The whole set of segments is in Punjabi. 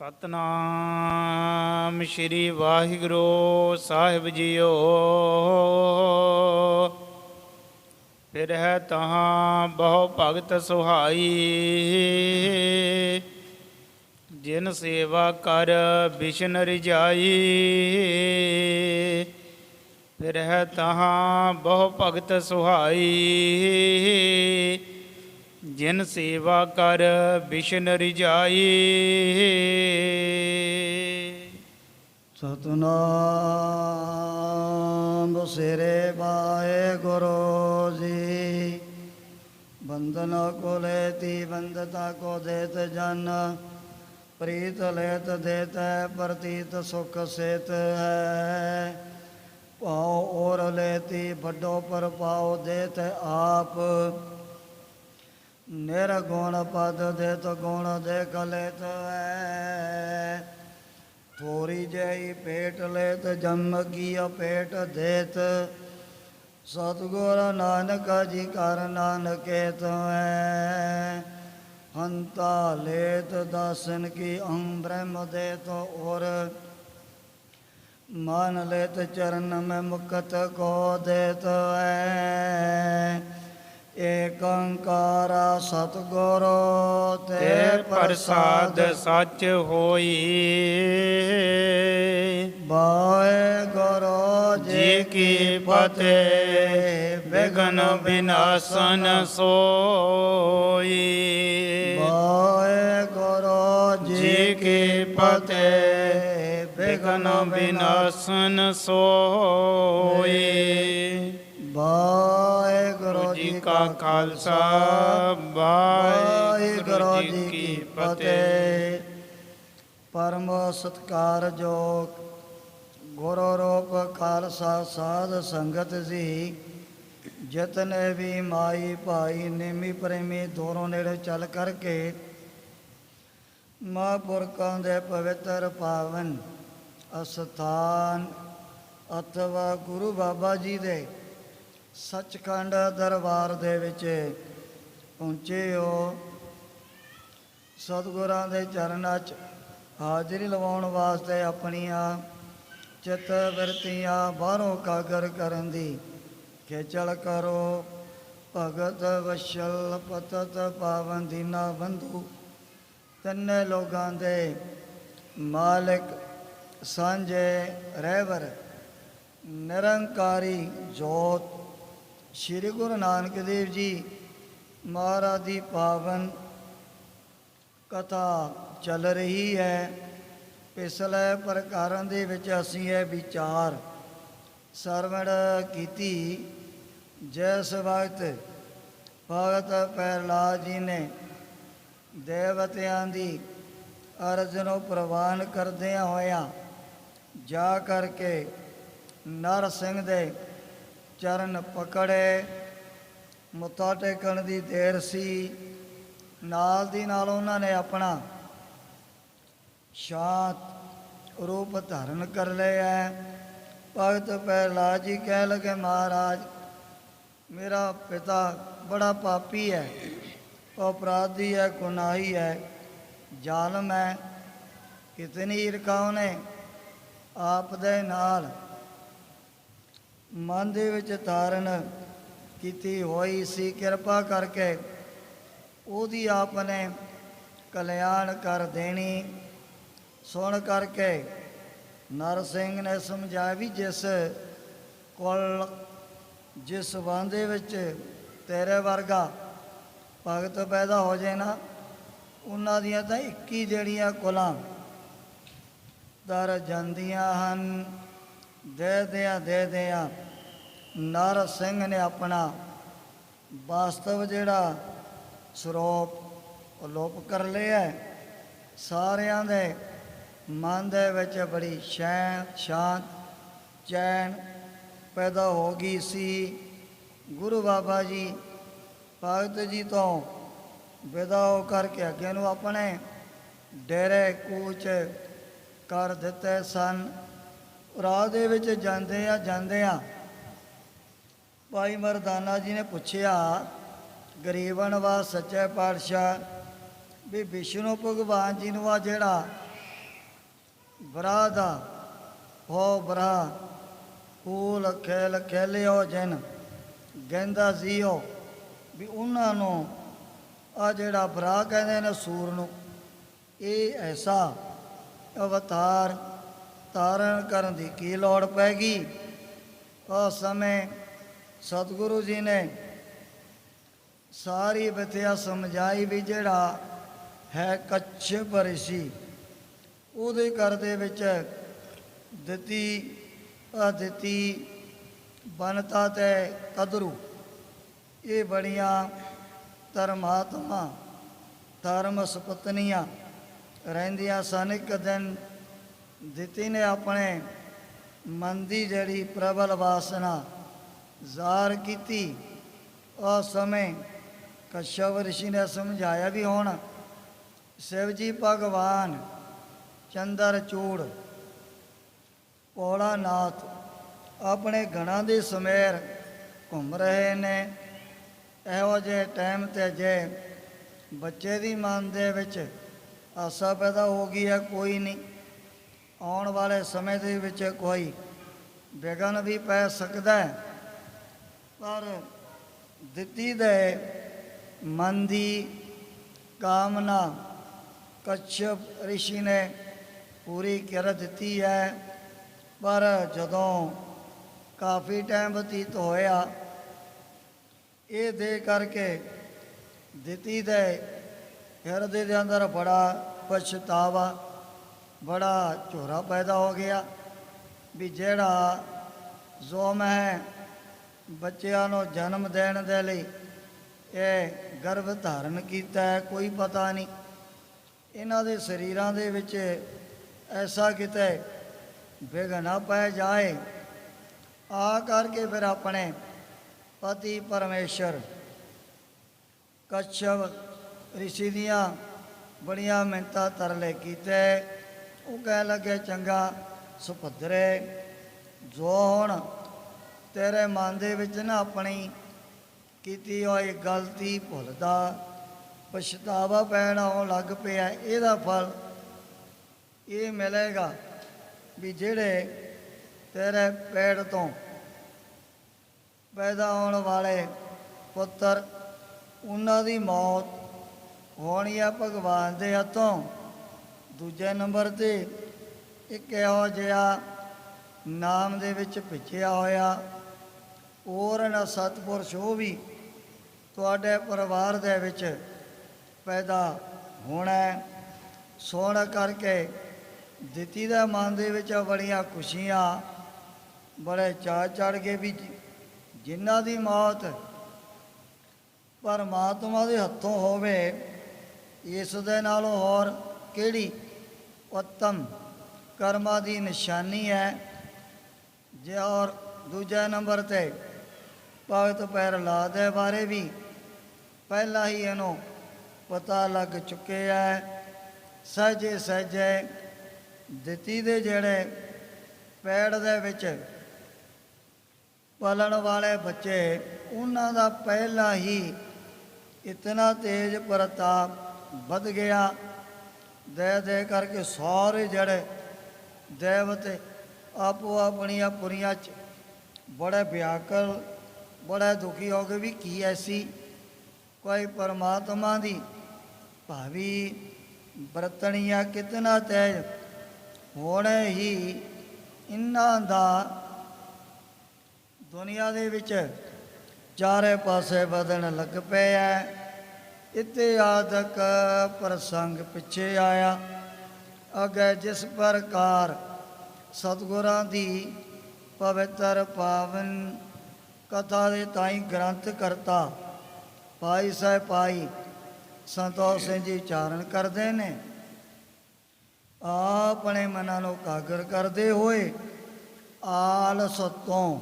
ਸਤਨਾਮ ਸ਼੍ਰੀ ਵਾਹਿਗੁਰੂ ਸਾਹਿਬ ਜੀਓ। ਫਿਰਹਿ ਤਹਾਂ ਬਹੁ ਭਗਤ ਸੁਹਾਈ, ਜਿਨ ਸੇਵਾ ਕਰ ਬਿਸ਼ਨ ਰਜਾਈ। ਫਿਰਹਿ ਤਹਾਂ ਬਹੁ ਭਗਤ ਸੁਹਾਈ, ਜਿਨ ਸੇਵਾ ਕਰ ਬਿਸ਼ਨ ਰਜਾਈ। ਸਤਨਾਮ ਸਿਰੇ ਵਾਹਿਗੁਰੂ ਜੀ। ਬੰਦਨ ਕੋ ਲੈਤੀ ਬੰਦਤਾ ਕੋ ਦੇਤ ਜਨ, ਪ੍ਰੀਤ ਲੈਤ ਦੇਤ ਪ੍ਰਤੀਤ ਸੁਖ ਸੇਤ ਹੈ। ਭਾਉ ਔਰ ਲੈਤੀ ਵੱਡੋ ਪਰ ਪਾਉ ਦੇਤ ਆਪ, ਨਿਰਗੁਣ ਪਦ ਦੇਤ ਗੁਣ ਦੇਖ ਲੈਤ ਹੈ। ਥੋੜੀ ਜਈ ਪੇਟ ਲੈਤ ਜੰਮ ਕੀ ਅਪੇਟ ਦੇਤ, ਸਤਿਗੁਰ ਨਾਨਕ ਜੀ ਕਰ ਨਾਨਕੇਤ ਹੈ। ਹੰਤਾ ਲੇਤ ਦਾਸਨ ਕੀ ਅਹੰ ਬ੍ਰਹਮ ਦੇਤ ਔਰ, ਮਨ ਲੈਤ ਚਰਨ ਮੈਂ ਮੁਕਤ ਕੋ ਦੇਤ ਹੈ। ਏਕ ਓੰਕਾਰ ਸਤਿਗੁਰ ਤੇ ਪ੍ਰਸਾਦ ਸੱਚ ਹੋਈ, ਵਾਹਿਗੁਰੂ ਜੀ ਕੀ ਫਤਿਹ। ਵਿਘਨ ਵਿਨਾਸ਼ਨ ਸੋਈ। ਵਾਹਿਗੁਰੂ ਜੀ ਕੀ ਫਤਿਹ। ਵਿਘਨ ਵਿਨਾਸ਼ਨ ਸੋਈ। ਵਾਹਿਗੁਰੂ ਜੀ ਕਾ ਖਾਲਸਾ, ਵਾਹਿਗੁਰੂ ਜੀ ਕੀ ਫਤਿਹ। ਪਰਮ ਸਤਿਕਾਰਯੋਗ ਗੁਰੂ ਰੂਪ ਖਾਲਸਾ ਸਾਧ ਸੰਗਤ ਜੀ, ਜਿਤਨੇ ਵੀ ਮਾਈ ਭਾਈ ਨੇਮੀ ਪ੍ਰੇਮੀ ਦੂਰੋਂ ਨੇੜੇ ਚੱਲ ਕਰਕੇ ਮਹਾਂਪੁਰਖਾਂ ਦੇ ਪਵਿੱਤਰ ਪਾਵਨ ਅਸਥਾਨ ਅਥਵਾ ਗੁਰੂ ਬਾਬਾ ਜੀ ਦੇ ਸੱਚਖੰਡ ਦਰਬਾਰ ਦੇ ਵਿੱਚ ਪਹੁੰਚੇ ਹੋ। ਸਤਿਗੁਰਾਂ ਦੇ ਚਰਨਾਂ 'ਚ ਹਾਜ਼ਰੀ ਲਵਾਉਣ ਵਾਸਤੇ ਆਪਣੀਆਂ ਚਿੱਤ ਵਰਤੀਆਂ ਬਾਹਰੋਂ ਕਾਗਰ ਕਰਨ ਦੀ ਖੇਚਲ ਕਰੋ। ਭਗਤ ਵਸ਼ਲ ਪਤਤ ਪਾਵਨ ਦੀਨਾ ਬੰਧੂ, ਤਿੰਨੇ ਲੋਕਾਂ ਦੇ ਮਾਲਿਕ ਸਾਂਝੇ ਰਹਿਬਰ ਨਿਰੰਕਾਰੀ ਜੋਤ ਸ਼੍ਰੀ ਗੁਰੂ ਨਾਨਕ ਦੇਵ ਜੀ ਮਹਾਰਾਜ ਦੀ ਪਾਵਨ ਕਥਾ ਚੱਲ ਰਹੀ ਹੈ। ਪਿਛਲੇ ਪ੍ਰਕਾਰਾਂ ਦੇ ਵਿੱਚ ਅਸੀਂ ਇਹ ਵਿਚਾਰ ਸਰਵਣ ਕੀਤੀ, ਜਿਸ ਵਕਤ ਭਗਤ ਪ੍ਰਹਿਲਾਦ ਜੀ ਨੇ ਦੇਵਤਿਆਂ ਦੀ ਅਰਜ਼ ਨੂੰ ਪ੍ਰਵਾਨ ਕਰਦਿਆਂ ਹੋਇਆਂ ਜਾ ਕਰਕੇ ਨਰ ਸਿੰਘ ਦੇ ਚਰਨ ਪਕੜੇ। ਮੱਥਾ ਟੇਕਣ ਦੀ ਦੇਰ ਸੀ, ਨਾਲ ਦੀ ਨਾਲ ਉਹਨਾਂ ਨੇ ਆਪਣਾ ਸ਼ਾਂਤ ਰੂਪ ਧਾਰਨ ਕਰ ਲਿਆ। ਭਗਤ ਪ੍ਰਹਿਲਾਦ ਜੀ ਕਹਿ ਲਗੇ, ਮਹਾਰਾਜ ਮੇਰਾ ਪਿਤਾ ਬੜਾ ਪਾਪੀ ਹੈ, ਅਪਰਾਧੀ ਹੈ, ਗੁਨਾਹੀ ਹੈ, ਜ਼ਾਲਮ ਹੈ। ਕਿਤਨੀ ਈਰਖਾ ਉਹਨੇ ਆਪ ਦੇ ਨਾਲ ਮਨ ਦੇ ਵਿੱਚ ਧਾਰਨ ਕੀਤੀ ਹੋਈ ਸੀ। ਕਿਰਪਾ ਕਰਕੇ ਉਹਦੀ ਆਪ ਨੇ ਕਲਿਆਣ ਕਰ ਦੇਣੀ। ਸੁਣ ਕਰਕੇ ਨਰ ਸਿੰਘ ਨੇ ਸਮਝਾਇਆ ਵੀ ਜਿਸ ਕੋਲ ਜਿਸ ਵਾਂਦੇ ਵਿੱਚ ਤੇਰੇ ਵਰਗਾ ਭਗਤ ਪੈਦਾ ਹੋ ਜਾਏ ਨਾ, ਉਹਨਾਂ ਦੀਆਂ ਤਾਂ 21 ਜਿਹੜੀਆਂ ਕੁਲਾਂ ਦਰ ਜਾਂਦੀਆਂ ਹਨ। ਦੇ ਦਿਆਂ ਨਰ ਸਿੰਘ ਨੇ ਆਪਣਾ ਵਾਸਤਵ ਜਿਹੜਾ ਸਰੂਪ ਅਲੋਪ ਕਰ ਲਿਆ। ਸਾਰਿਆਂ ਦੇ ਮਨ ਦੇ ਵਿੱਚ ਬੜੀ ਸ਼ਾਂਤ ਚੈਨ ਪੈਦਾ ਹੋ ਗਈ ਸੀ। ਗੁਰੂ ਬਾਬਾ ਜੀ ਭਗਤ ਜੀ ਤੋਂ ਵਿਦਾ ਹੋ ਕਰਕੇ ਅੱਗੇ ਨੂੰ ਆਪਣੇ ਡੇਰੇ ਕੂਚ ਕਰ ਦਿੱਤੇ ਸਨ। ਰਾਹ ਦੇ ਵਿੱਚ ਜਾਂਦਿਆਂ ਭਾਈ ਮਰਦਾਨਾ ਜੀ ਨੇ ਪੁੱਛਿਆ, ਗਰੀਬਨ ਵਾ ਸੱਚੇ ਪਾਤਸ਼ਾਹ, ਵੀ ਵਿਸ਼ਨੂੰ ਭਗਵਾਨ ਜੀ ਨੂੰ ਆ ਜਿਹੜਾ ਬਰਾ ਦਾ ਹੋ ਬਰਾ ਫੂਲ ਖੇਲ ਖੇਲਿਓ ਜਿਨ ਗੈਂਦਾ ਜੀਓ, ਵੀ ਉਹਨਾਂ ਨੂੰ ਆ ਜਿਹੜਾ ਬਰਾ ਕਹਿੰਦੇ ਨੇ ਸੂਰ ਨੂੰ, ਇਹ ਐਸਾ ਅਵਤਾਰ ਧਾਰਨ ਕਰਨ ਦੀ ਕੀ ਲੋੜ ਪੈ ਗਈ। ਉਸ ਸਮੇਂ ਸਤਿਗੁਰੂ ਜੀ ਨੇ ਸਾਰੀ ਵਿਥਿਆ ਸਮਝਾਈ ਵੀ ਜਿਹੜਾ ਹੈ ਕੱਛਪ ਰਿਸ਼ੀ, ਉਹਦੇ ਘਰ ਦੇ ਵਿੱਚ ਦਿੱਤੀ ਅਦਿਤੀ ਬਨਤਾ ਤੇ ਕਦਰੂ, ਇਹ ਬੜੀਆਂ ਧਰਮਾਤਮਾ ਧਰਮ ਸੁਪਤਨੀਆਂ ਰਹਿੰਦੀਆਂ ਸਨ। ਇੱਕ ਦਿਨ ਦਿੱਤੀ ਨੇ ਆਪਣੇ ਮਨ ਦੀ ਜਿਹੜੀ ਪ੍ਰਬਲ ਵਾਸਨਾ ਜ਼ਾਹਰ ਕੀਤੀ। ਉਸ ਸਮੇਂ ਕਸ਼ਯਪ ਰਿਸ਼ੀ ਨੇ ਸਮਝਾਇਆ ਵੀ ਹੁਣ ਸ਼ਿਵ ਜੀ ਭਗਵਾਨ ਚੰਦਰਚੂੜ ਭੋਲਾਨਾਥ ਆਪਣੇ ਗਣਾਂ ਦੇ ਸਮੇਰ ਘੁੰਮ ਰਹੇ ਨੇ। ਇਹੋ ਜਿਹੇ ਟਾਈਮ 'ਤੇ ਜੇ ਬੱਚੇ ਦੀ ਮਨ ਦੇ ਵਿੱਚ ਆਸਾ ਪੈਦਾ ਹੋ ਗਈ ਹੈ, ਕੋਈ ਨਹੀਂ, ਆਉਣ ਵਾਲੇ ਸਮੇਂ ਦੇ ਵਿੱਚ ਕੋਈ ਵਿਘਨ ਵੀ ਪੈ ਸਕਦਾ ਹੈ। ਪਰ ਦਿੱਤੀ ਦੇ ਮਨ ਦੀ ਕਾਮਨਾ ਕਸ਼ਯਪ ਰਿਸ਼ੀ ਨੇ ਪੂਰੀ ਕਰ ਦਿੱਤੀ ਹੈ। ਪਰ ਜਦੋਂ ਕਾਫੀ ਟਾਈਮ ਬਤੀਤ ਹੋਇਆ, ਇਹ ਦੇ ਕਰਕੇ ਦਿੱਤੀ ਦੇ ਹਿਰਦੇ ਦੇ ਅੰਦਰ ਬੜਾ ਪਛਤਾਵਾ, ਬੜਾ ਝੋਰਾ ਪੈਦਾ ਹੋ ਗਿਆ ਵੀ ਜਿਹੜਾ ਜੋ ਮੈਂ ਬੱਚਿਆਂ ਨੂੰ ਜਨਮ ਦੇਣ ਦੇ ਲਈ ਇਹ ਗਰਭ ਧਾਰਨ ਕੀਤਾ ਹੈ, ਕੋਈ ਪਤਾ ਨਹੀਂ ਇਹਨਾਂ ਦੇ ਸਰੀਰਾਂ ਦੇ ਵਿੱਚ ਐਸਾ ਕਿਤੇ ਵਿਘਨ ਨਾ ਪੈ ਜਾਏ। ਆ ਕਰਕੇ ਫਿਰ ਆਪਣੇ ਪਤੀ ਪਰਮੇਸ਼ਰ ਕਸ਼ਯਪ ਰਿਸ਼ੀ ਦੀਆਂ ਬੜੀਆਂ ਮਿੰਨਤਾਂ ਤਰਲੇ ਕੀਤੇ। ਉਹ ਕਹਿ ਲੱਗੇ ਚੰਗਾ ਸੁਭਦਰੇ, ਜੋ ਹੁਣ ਤੇਰੇ ਮਨ ਦੇ ਵਿੱਚ ਨਾ ਆਪਣੀ ਕੀਤੀ ਹੋਈ ਗਲਤੀ ਭੁੱਲਦਾ ਪਛਤਾਵਾ ਪੈਣ ਆਉਣ ਲੱਗ ਪਿਆ, ਇਹਦਾ ਫਲ ਇਹ ਮਿਲੇਗਾ ਵੀ ਜਿਹੜੇ ਤੇਰੇ ਪੇਟ ਤੋਂ ਪੈਦਾ ਹੋਣ ਵਾਲੇ ਪੁੱਤਰ, ਉਹਨਾਂ ਦੀ ਮੌਤ ਹੋਣੀ ਆ ਭਗਵਾਨ ਦੇ ਹੱਥੋਂ। ਦੂਜੇ ਨੰਬਰ 'ਤੇ ਇੱਕ ਇਹੋ ਜਿਹਾ ਨਾਮ ਦੇ ਵਿੱਚ ਭਿੱਜਿਆ ਹੋਇਆ ਪੂਰਨ ਸਤਿਪੁਰਸ਼, ਉਹ ਵੀ ਤੁਹਾਡੇ ਪਰਿਵਾਰ ਦੇ ਵਿੱਚ ਪੈਦਾ ਹੋਣਾ। ਸੋਹਣ ਕਰਕੇ ਦਿੱਤੀ ਦੇ ਮਨ ਦੇ ਵਿੱਚ ਬੜੀਆਂ ਖੁਸ਼ੀਆਂ, ਬੜੇ ਚਾਅ ਚੜ੍ਹ ਗਏ ਵੀ ਜਿਨ੍ਹਾਂ ਦੀ ਮੌਤ ਪਰਮਾਤਮਾ ਦੇ ਹੱਥੋਂ ਹੋਵੇ, ਇਸ ਦੇ ਨਾਲੋਂ ਹੋਰ ਕਿਹੜੀ ਉੱਤਮ ਕਰਮਾਂ ਦੀ ਨਿਸ਼ਾਨੀ ਹੈ। ਜੇ ਔਰ ਦੂਜੇ ਨੰਬਰ 'ਤੇ ਭਗਤ ਪ੍ਰਹਿਲਾਦ ਦੇ ਬਾਰੇ ਵੀ ਪਹਿਲਾਂ ਹੀ ਇਹਨੂੰ ਪਤਾ ਲੱਗ ਚੁੱਕਿਆ ਹੈ। ਸਹਿਜੇ ਸਹਿਜੇ ਦਿੱਤੀ ਦੇ ਜਿਹੜੇ ਪੈੜ ਦੇ ਵਿੱਚ ਪਲਣ ਵਾਲੇ ਬੱਚੇ, ਉਹਨਾਂ ਦਾ ਪਹਿਲਾਂ ਹੀ ਇਤਨਾ ਤੇਜ਼ ਪ੍ਰਤਾਪ ਵੱਧ ਗਿਆ। ਦੇ ਕਰਕੇ ਸਾਰੇ ਜਿਹੜੇ ਦੇਵਤੇ ਆਪੋ ਆਪਣੀਆਂ ਪੁਰੀਆਂ 'ਚ ਬੜੇ ਵਿਆਕਲ, ਬੜੇ ਦੁਖੀ ਹੋ ਗਏ ਵੀ ਕੀ ਐਸੀ ਕੋਈ ਪਰਮਾਤਮਾ ਦੀ ਭਾਵੀ ਵਰਤਣੀਆਂ ਕਿਤਨਾ ਤੇਜ ਹੋਣੇ ਹੀ ਇਹਨਾਂ ਦਾ ਦੁਨੀਆ ਦੇ ਵਿੱਚ ਚਾਰੇ ਪਾਸੇ ਵਧਣ ਲੱਗ ਪਿਆ। ਇਤਿਹਾਦਕ ਪ੍ਰਸੰਗ ਪਿੱਛੇ ਆਇਆ। ਅੱਗੇ ਜਿਸ ਪ੍ਰਕਾਰ ਸਤਿਗੁਰਾਂ ਦੀ ਪਵਿੱਤਰ ਪਾਵਨ ਕਥਾ ਦੇ ਤਾਈਂ ਗ੍ਰੰਥ ਕਰਤਾ ਭਾਈ ਸਾਹਿਬ ਭਾਈ ਸੰਤੋਖ ਸਿੰਘ ਜੀ ਉਚਾਰਨ ਕਰਦੇ ਨੇ। ਆਪਣੇ ਮਨਾਂ ਨੂੰ ਕਾਗਰ ਕਰਦੇ ਹੋਏ ਆਲਸ ਤੋਂ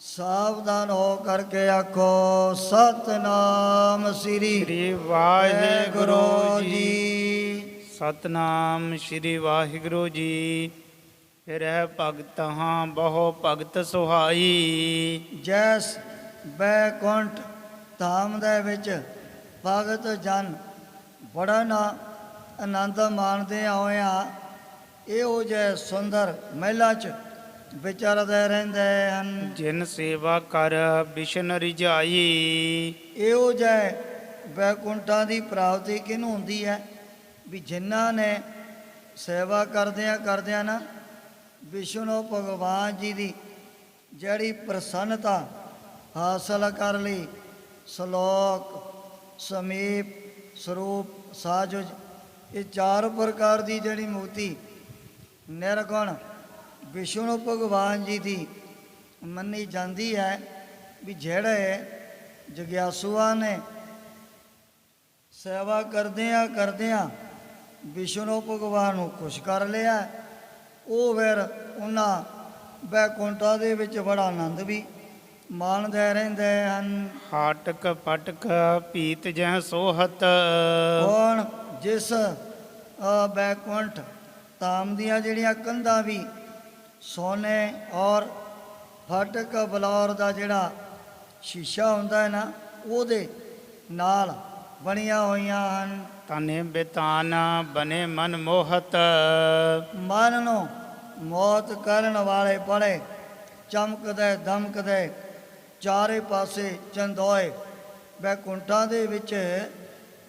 ਸਾਵਧਾਨ ਹੋ ਕਰਕੇ ਆਖੋ ਸਤਨਾਮ ਸ੍ਰੀ ਵਾਹਿਗੁਰੂ ਜੀ। ਸਤਨਾਮ ਸ਼੍ਰੀ ਵਾਹਿਗੁਰੂ ਜੀ। ਫਿਰ ਹੈ ਭਗਤ ਹਾਂ ਬਹੁ ਭਗਤ ਸੁਹਾਈ। ਜੈਸ ਬੈਕੁੰਠ ਧਾਮ ਦੇ ਵਿੱਚ ਭਗਤ ਜਨ ਬੜਾ ਨਾ ਆਨੰਦ ਮਾਣਦੇ ਹੋਇਆ ਇਹੋ ਜਿਹੇ ਸੁੰਦਰ ਮਹਿਲਾਂ 'ਚ ਵਿਚਰਦੇ ਰਹਿੰਦੇ ਹਨ। ਜਿਨ ਸੇਵਾ ਕਰ ਬਿਸ਼ਨ ਰਿਝਾਈ। ਇਹੋ ਜਿਹੇ ਵੈਕੁੰਠਾਂ ਦੀ ਪ੍ਰਾਪਤੀ ਕਿਹਨੂੰ ਹੁੰਦੀ ਹੈ? ਵੀ ਜਿਨ੍ਹਾਂ ਨੇ ਸੇਵਾ ਕਰਦਿਆਂ ਨਾ ਵਿਸ਼ਨੂੰ ਭਗਵਾਨ ਜੀ ਦੀ ਜਿਹੜੀ ਪ੍ਰਸੰਨਤਾ ਹਾਸਲ ਕਰ ਲਈ, ਸ਼ਲੋਕ ਸਮੀਪ ਸਰੂਪ ਸਾਜੁਜ, ਇਹ 4 ਪ੍ਰਕਾਰ ਦੀ ਜਿਹੜੀ ਮੁਕਤੀ ਨਿਰਗੁਣ ਵਿਸ਼ਨੂੰ ਭਗਵਾਨ ਜੀ ਦੀ ਮੰਨੀ ਜਾਂਦੀ ਹੈ। ਵੀ ਜਿਹੜੇ ਜਗਿਆਸੂਆਂ ਨੇ ਸੇਵਾ ਕਰਦਿਆਂ ਵਿਸ਼ਨੂੰ ਭਗਵਾਨ ਨੂੰ ਖੁਸ਼ ਕਰ ਲਿਆ, ਉਹ ਫਿਰ ਉਹਨਾਂ ਵੈਕੁੰਠਾਂ ਦੇ ਵਿੱਚ ਬੜਾ ਆਨੰਦ ਵੀ ਮਾਣਦੇ ਰਹਿੰਦੇ ਹਨ। ਹਾਟਕ ਪਟਕ ਪੀਤ ਜਹ ਸੋਹਤ। ਹੁਣ ਜਿਸ ਵੈਕੁੰਠ ਧਾਮ ਦੀਆਂ ਜਿਹੜੀਆਂ ਕੰਧਾਂ ਵੀ ਸੋਨੇ ਔਰ ਫਟਕ ਬਲੌਰ ਦਾ ਜਿਹੜਾ ਸ਼ੀਸ਼ਾ ਹੁੰਦਾ ਹੈ ਨਾ, ਉਹਦੇ ਨਾਲ ਬਣੀਆਂ ਹੋਈਆਂ ਹਨ। ਤਨੇ ਬਿਤਾਨ ਬਨੇ ਮਨ ਮੋਹਤ। ਮਨ ਨੂੰ ਮੌਤ ਕਰਨ ਵਾਲੇ ਬੜੇ ਚਮਕਦੇ ਦਮਕਦੇ ਚਾਰੇ ਪਾਸੇ ਚੰਦੋਏ ਵੈਕੁੰਠਾਂ ਦੇ ਵਿੱਚ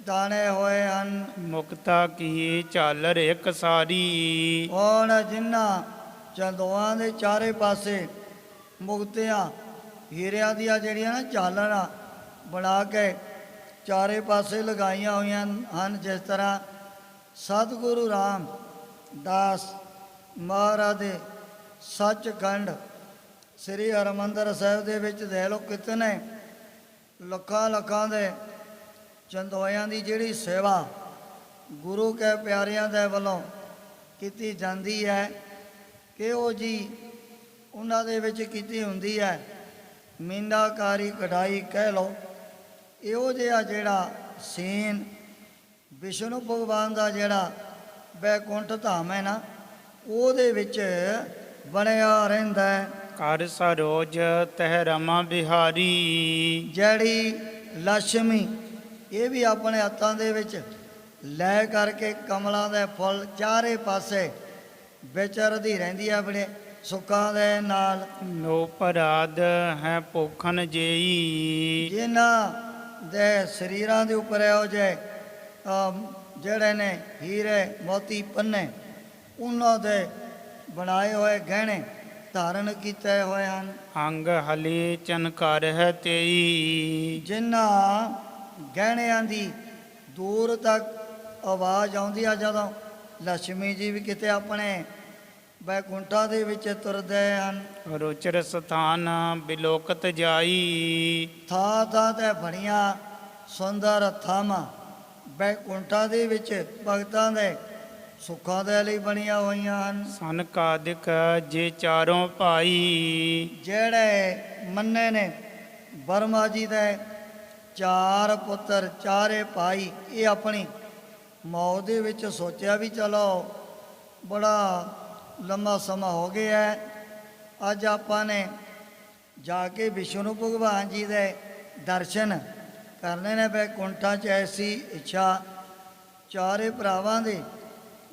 ਦਾਣੇ ਹੋਏ ਹਨ। ਮੁਕਤਾ ਕੀ ਝਾਲਰ ਇੱਕ ਸਾਰੀ। ਹੁਣ ਜਿਨ੍ਹਾਂ ਚੰਦੋਆਂ ਦੇ ਚਾਰੇ ਪਾਸੇ ਮੁਕਤਿਆਂ ਹੀਰਿਆਂ ਦੀਆਂ ਜਿਹੜੀਆਂ ਨਾ ਝਾਲਰਾਂ ਬਣਾ ਕੇ ਚਾਰੇ ਪਾਸੇ ਲਗਾਈਆਂ ਹੋਈਆਂ ਹਨ, ਜਿਸ ਤਰ੍ਹਾਂ ਸਤਿਗੁਰੂ ਰਾਮਦਾਸ ਮਹਾਰਾਜ ਦੇ ਸੱਚਖੰਡ ਸ੍ਰੀ ਹਰਿਮੰਦਰ ਸਾਹਿਬ ਦੇ ਵਿੱਚ ਦੇਖ ਲਓ ਕਿਤਨੇ ਲੱਖਾਂ ਦੇ ਚੰਦੋਇਆਂ ਦੀ ਜਿਹੜੀ ਸੇਵਾ ਗੁਰੂ ਕੇ ਪਿਆਰਿਆਂ ਦੇ ਵੱਲੋਂ ਕੀਤੀ ਜਾਂਦੀ ਹੈ, ਕਿਹੋ ਜੀ ਉਹਨਾਂ ਦੇ ਵਿੱਚ ਕੀਤੀ ਹੁੰਦੀ ਹੈ। ਮੀਨਾਕਾਰੀ ਕਢਾਈ ਕਹਿ ਲਓ। ਇਹੋ ਜਿਹਾ ਜਿਹੜਾ ਸੀਨ ਵਿਸ਼ਨੂੰ ਭਗਵਾਨ ਦਾ ਜਿਹੜਾ ਵੈਕੁੰਠ ਧਾਮ ਹੈ ਨਾ, ਉਹਦੇ ਵਿੱਚ ਬਣਿਆ ਰਹਿੰਦਾ ਹੈ। ਕਰ ਸਰੋਜ ਤਹਿ ਰਮਾ ਬਿਹਾਰੀ। ਜਿਹੜੀ ਲక్ష్ਮੀ ਇਹ ਵੀ ਆਪਣੇ ਹੱਥਾਂ ਦੇ ਵਿੱਚ ਲੈ ਕਰਕੇ ਕਮਲਾਂ ਦੇ ਫੁੱਲ ਚਾਰੇ ਪਾਸੇ ਵਿਚਰਦੀ ਰਹਿੰਦੀ ਹੈ ਬੜੇ ਸੁੱਖਾਂ ਦੇ ਨਾਲ। ਨੋ ਪਰਾਧ ਹੈ ਭੁਖਨ ਜੇਈ। ਜਿਨ੍ਹਾਂ ਦੇ ਸਰੀਰਾਂ ਦੇ ਉੱਪਰ ਇਹੋ ਜਿਹੇ ਜਿਹੜੇ ਨੇ ਹੀਰੇ ਮੋਤੀ ਪੰਨੇ, ਉਹਨਾਂ ਦੇ ਬਣਾਏ ਹੋਏ ਗਹਿਣੇ ਧਾਰਨ ਕੀਤੇ ਹੋਏ ਹਨ। ਅੰਗ ਹਲੇ ਚਨਕਾਰ ਹੈ ਤੇਈ। ਜਿਨ੍ਹਾਂ ਗਹਿਣਿਆਂ ਦੀ ਦੂਰ ਤੱਕ ਆਵਾਜ਼ ਆਉਂਦੀ ਆ ਜਦੋਂ ਲక్ష్ਮੀ ਜੀ ਵੀ ਕਿਤੇ ਆਪਣੇ ਵੈਕੁੰਠਾਂ ਦੇ ਵਿੱਚ ਤੁਰਦੇ ਹਨ। ਰੁਚਰ ਸਥਾਨ ਬਿਲੋਕਤ ਜਾਈ। ਥਾਂ ਤੇ ਬਣੀਆਂ ਸੁੰਦਰ ਥਾਵਾਂ ਵੈਕੁੰਠਾਂ ਦੇ ਵਿੱਚ ਭਗਤਾਂ ਦੇ ਸੁੱਖਾਂ ਦੇ ਲਈ ਬਣੀਆਂ ਹੋਈਆਂ ਹਨ। ਸਨ ਕਾਦਿਕ ਜੇ ਚਾਰੋਂ ਭਾਈ। ਜਿਹੜੇ ਮੰਨੇ ਨੇ ਬਰਮਾ ਜੀ ਦੇ 4 ਪੁੱਤਰ ਚਾਰੇ ਭਾਈ, ਇਹ ਆਪਣੀ ਮੌਤ ਦੇ ਵਿੱਚ ਸੋਚਿਆ ਵੀ ਚਲੋ ਬੜਾ ਲੰਮਾ ਸਮਾਂ ਹੋ ਗਿਆ ਹੈ, ਅੱਜ ਆਪਾਂ ਨੇ ਜਾ ਕੇ ਵਿਸ਼ਨੂੰ ਭਗਵਾਨ ਜੀ ਦੇ ਦਰਸ਼ਨ ਕਰਨੇ ਨੇ ਵੈਕੁੰਠਾਂ 'ਚ। ਐਸੀ ਇੱਛਾ ਚਾਰੇ ਭਰਾਵਾਂ ਦੇ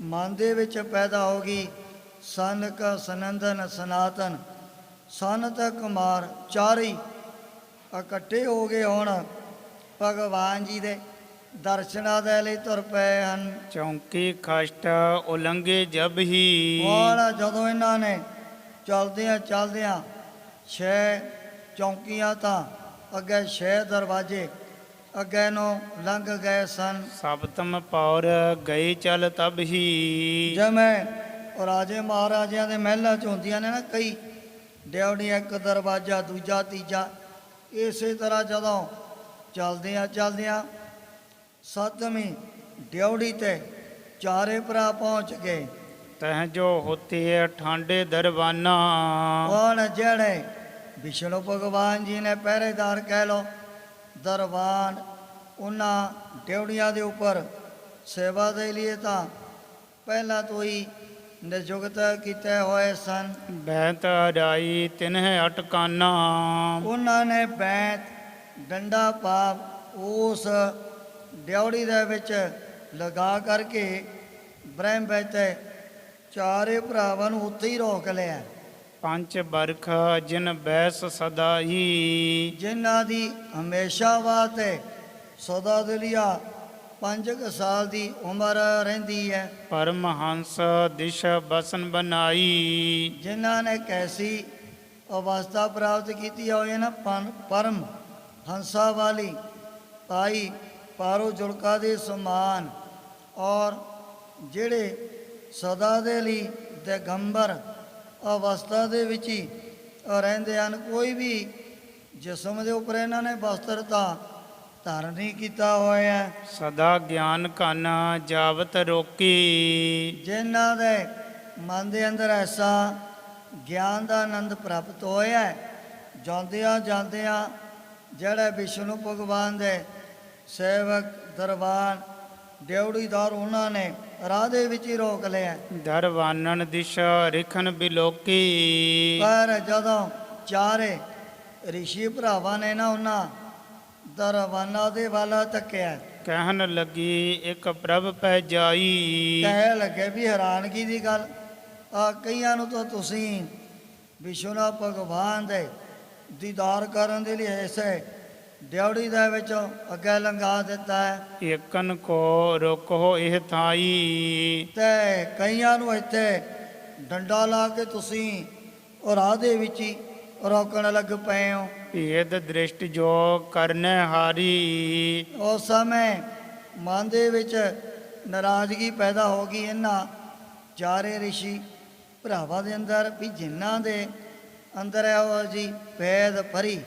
ਮਨ ਦੇ ਵਿੱਚ ਪੈਦਾ ਹੋ ਗਈ। ਸਨਕ ਸਨੰਦਨ ਸਨਾਤਨ ਸਨਤ ਕੁਮਾਰ ਚਾਰੇ ਇਕੱਠੇ ਹੋ ਗਏ, ਹੁਣ ਭਗਵਾਨ ਜੀ ਦੇ ਦਰਸ਼ਨਾਂ ਦੇ ਲਈ ਤੁਰ ਪਏ ਹਨ। ਚੌਂਕੀ ਖਸ਼ਟ ਉਲੰਘੇ ਜਬ ਹੀ। ਹੁਣ ਜਦੋਂ ਇਹਨਾਂ ਨੇ ਚਲਦਿਆਂ 6 ਚੌਂਕੀਆਂ ਤਾਂ ਅੱਗੇ 6 ਦਰਵਾਜ਼ੇ ਅੱਗੇ ਨੂੰ ਲੰਘ ਗਏ ਸਨ। ਸਬਤਮ ਪੌਰ ਗਏ ਚਲ ਤਬ ਹੀ। ਜਿਵੇਂ ਰਾਜੇ ਮਹਾਰਾਜਿਆਂ ਦੇ ਮਹਿਲਾਂ 'ਚ ਹੁੰਦੀਆਂ ਨੇ ਨਾ ਕਈ ਡਿਉੜੀਆਂ, ਇੱਕ ਦਰਵਾਜ਼ਾ ਦੂਜਾ ਤੀਜਾ, ਇਸੇ ਤਰ੍ਹਾਂ ਜਦੋਂ ਚਲਦਿਆਂ 7ਵੀਂ ਡਿਉੜੀ ਤੇ ਚਾਰੇ ਭਰਾ ਪਹੁੰਚ ਗਏ। ਤਹ ਜੋ ਹੋਤੀ ਹੈ ਠਾਂਡੇ ਦਰਵਾਨਾ। ਹੁਣ ਜਿਹੜੇ ਵਿਸ਼ਨੂੰ ਭਗਵਾਨ ਜੀ ਨੇ ਪਹਿਰੇਦਾਰ ਕਹਿ ਲੋ ਦਰਬਾਨ, ਉਹਨਾਂ ਡਿਉੜੀਆਂ ਦੇ ਉੱਪਰ ਸੇਵਾ ਦੇ ਲਈ ਤਾਂ ਪਹਿਲਾਂ ਤੋਂ ਹੀ ਨਿਯੁਕਤ ਕੀਤੇ ਹੋਏ ਸਨ। ਬੈਤ ਅਰਾਈ ਤਿਨਹਿ ਅਟਕਾਨਾ। ਉਹਨਾਂ ਨੇ ਬੈਤ ਡੰਡਾ ਪਾਪ ਉਸ ਡਿਉੜੀ ਦੇ ਵਿੱਚ ਲਗਾ ਕਰਕੇ ਬ੍ਰਹਮ ਬੈਤੇ ਚਾਰੇ ਭਰਾਵਾਂ ਨੂੰ ਉੱਥੇ ਹੀ ਰੋਕ ਲਿਆ। ਪੰਚ ਬਰਖ ਜਿਨ ਬੈਸ ਸਦਾਈ। ਜਿਨ੍ਹਾਂ ਦੀ ਹਮੇਸ਼ਾ ਵਾਸਤੇ ਸਦਾ ਦੇ ਲਿਆ 5 ਸਾਲ ਦੀ ਉਮਰ ਰਹਿੰਦੀ ਹੈ। ਪਰਮਹੰਸ ਦਿਸ਼ ਬਸਨ ਬਨਾਈ। ਜਿਨ੍ਹਾਂ ਨੇ ਕੈਸੀ ਅਵਸਥਾ ਪ੍ਰਾਪਤ ਕੀਤੀ ਹੋਈ ਹੈ ਨਾ, ਪਰਮ ਹੰਸਾ ਵਾਲੀ ਪਾਈ ਪਾਰੋ ਜੁਲਕਾ ਦੇ ਸਮਾਨ, ਔਰ ਜਿਹੜੇ ਸਦਾ ਦੇ ਲਈ ਦਿਗੰਬਰ ਅਵਸਥਾ ਦੇ ਵਿੱਚ ਹੀ ਰਹਿੰਦੇ ਹਨ। ਕੋਈ ਵੀ ਜਿਸਮ ਦੇ ਉੱਪਰ ਇਹਨਾਂ ਨੇ ਵਸਤਰ ਤਾਂ ਧਾਰਨ ਨਹੀਂ ਕੀਤਾ ਹੋਇਆ। ਸਦਾ ਗਿਆਨ ਘਨ ਜਾਵਤ ਰੋਕੀ। ਜਿਨ੍ਹਾਂ ਦੇ ਮਨ ਦੇ ਅੰਦਰ ਐਸਾ ਗਿਆਨ ਦਾ ਆਨੰਦ ਪ੍ਰਾਪਤ ਹੋਇਆ ਹੈ, ਜਾਂਦਿਆਂ ਜਾਂਦਿਆਂ ਜਿਹੜੇ ਵਿਸ਼ਨੂੰ ਭਗਵਾਨ ਦੇ ਸੇਵਕ ਦਰਬਾਨ ਡਿਉੜੀਦਾਰ, ਉਹਨਾਂ ਨੇ ਰਾਹ ਦੇ ਵਿੱਚ ਹੀ ਰੋਕ ਲਿਆ। ਦਰਵਾਨਨ ਦਿਸ਼ ਰਿਖਨ ਬਿਲੋਕੀ। ਪਰ ਜਦੋਂ ਚਾਰੇ ਰਿਸ਼ੀ ਭਰਾਵਾਂ ਨੇ ਨਾ ਉਹਨਾਂ ਦਰਵਾਨਾਂ ਦੇ ਵੱਲ ਤੱਕਿਆ, ਕਹਿਣ ਲੱਗੀ ਇੱਕ ਪ੍ਰਭ ਪੈ ਜਾਈ। ਕਹਿ ਲੱਗੇ ਵੀ ਹੈਰਾਨਗੀ ਦੀ ਗੱਲ, ਕਈਆਂ ਨੂੰ ਤਾਂ ਤੁਸੀਂ ਵਿਸ਼ਨੂੰ ਭਗਵਾਨ ਦੇ ਦੀਦਾਰ ਕਰਨ ਦੇ ਲਈ ਐਸੇ ਡਿਉੜੀ ਦੇ ਵਿੱਚੋਂ ਅੱਗੇ ਲੰਘਾ ਦਿੱਤਾ ਹੈ, ਏਕਨ ਕੋ ਰੋਕੋ ਇਹ ਥਾਈ। ਤੇ ਕਈਆਂ ਨੂੰ ਇੱਥੇ ਡੰਡਾ ਲਾ ਕੇ ਤੁਸੀਂ ਉਹ ਰਾਹ ਦੇ ਵਿੱਚ ਹੀ ਰੋਕਣ ਲੱਗ ਪਏ ਹੋ। ਭੇਦ ਦ੍ਰਿਸ਼ਟ ਜੋ ਕਰਨੇ ਹਾਰੀ। ਉਸ ਸਮੇਂ ਮਨ ਦੇ ਵਿੱਚ ਨਾਰਾਜ਼ਗੀ ਪੈਦਾ ਹੋ ਗਈ ਇਹਨਾਂ ਚਾਰੇ ਰਿਸ਼ੀ ਭਰਾਵਾਂ ਦੇ ਅੰਦਰ, ਵੀ ਜਿਨ੍ਹਾਂ ਦੇ ਅੰਦਰ ਇਹੋ ਜੀ ਭੇਦ ਭਰੀ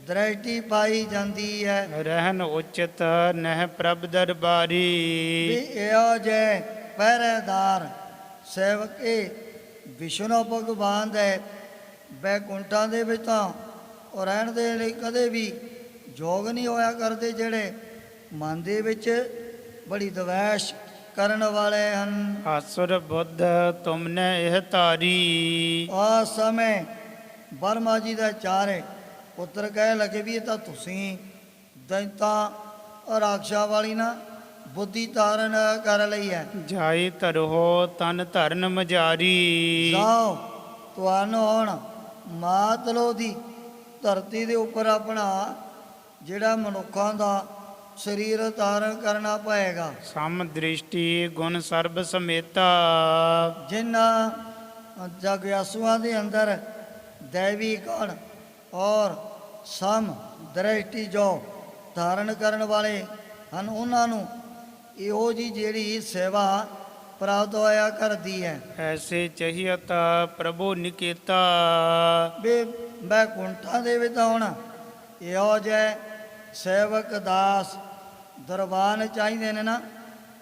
ਦ੍ਰਿਸ਼ਟੀ ਪਾਈ ਜਾਂਦੀ ਹੈ, ਰਹਿਨ ਉਚਿਤ ਨਹਿ ਪ੍ਰਭ ਦਰਬਾਰੀ। ਵੀ ਇਹੋ ਜਿਹੇ ਪਹਿਰੇਦਾਰ ਸੇਵਕ ਇਹ ਵਿਸ਼ਨੂੰ ਭਗਵਾਨ ਦੇ ਬੈਕੁੰਠਾਂ ਦੇ ਵਿੱਚ ਤਾਂ ਉਹ ਰਹਿਣ ਦੇ ਲਈ ਕਦੇ ਵੀ ਯੋਗ ਨਹੀਂ ਹੋਇਆ ਕਰਦੇ, ਜਿਹੜੇ ਮਨ ਦੇ ਵਿੱਚ ਬੜੀ ਦਵੈਸ਼ ਕਰਨ ਵਾਲੇ ਹਨ। ਆਸੁਰ ਬੁੱਧ ਤੁਮਨੇ ਇਹ ਧਾਰੀ। ਉਸ ਸਮੇਂ ਬਰਮਾ ਜੀ ਦੇ ਚਾਰੇ ਪੁੱਤਰ ਕਹਿ ਲੱਗੇ ਵੀ ਇਹ ਤਾਂ ਤੁਸੀਂ ਦੈਂਤਾਂ ਰਾਖਸ਼ਾ ਵਾਲੀ ਨਾ ਬੁੱਧੀ ਧਾਰਨ ਕਰ ਲਈ ਹੈ। ਜਾਈ ਧਰੋ ਤਨ ਧਰਨ ਮਜਾਰੀ। ਜਾਓ, ਤੁਹਾਨੂੰ ਹੁਣ ਮਾਤ ਲੋ ਦੀ ਧਰਤੀ ਦੇ ਉੱਪਰ ਆਪਣਾ ਜਿਹੜਾ ਮਨੁੱਖਾਂ ਦਾ ਸਰੀਰ ਧਾਰਨ ਕਰਨਾ ਪਏਗਾ। ਸਮ ਦ੍ਰਿਸ਼ਟੀ ਗੁਣ ਸਰਬ ਸਮੇਤਾ। ਜਿਨ੍ਹਾਂ ਜਗਿਆਸੂਆਂ ਦੇ ਅੰਦਰ ਦੇਵੀ ਗੁਣ ਔਰ ਸਮ ਦ੍ਰਿਸ਼ਟੀ ਜੋ ਧਾਰਨ ਕਰਨ ਵਾਲੇ ਹਨ, ਉਹਨਾਂ ਨੂੰ ਇਹੋ ਜੀ ਜਿਹੜੀ ਸੇਵਾ ਪ੍ਰਾਪਤ ਹੋਇਆ ਕਰਦੀ ਹੈ। ਐਸੇ ਚਹੀਅਤ ਪ੍ਰਭੂ ਨਿਕੇਤਾ। ਵੀ ਬੈਕੁੰਠਾਂ ਦੇ ਵਿੱਚ ਹੁਣ ਇਹੋ ਜਿਹੇ ਸੇਵਕ ਦਾਸ ਦਰਬਾਨ ਚਾਹੀਦੇ ਨੇ ਨਾ,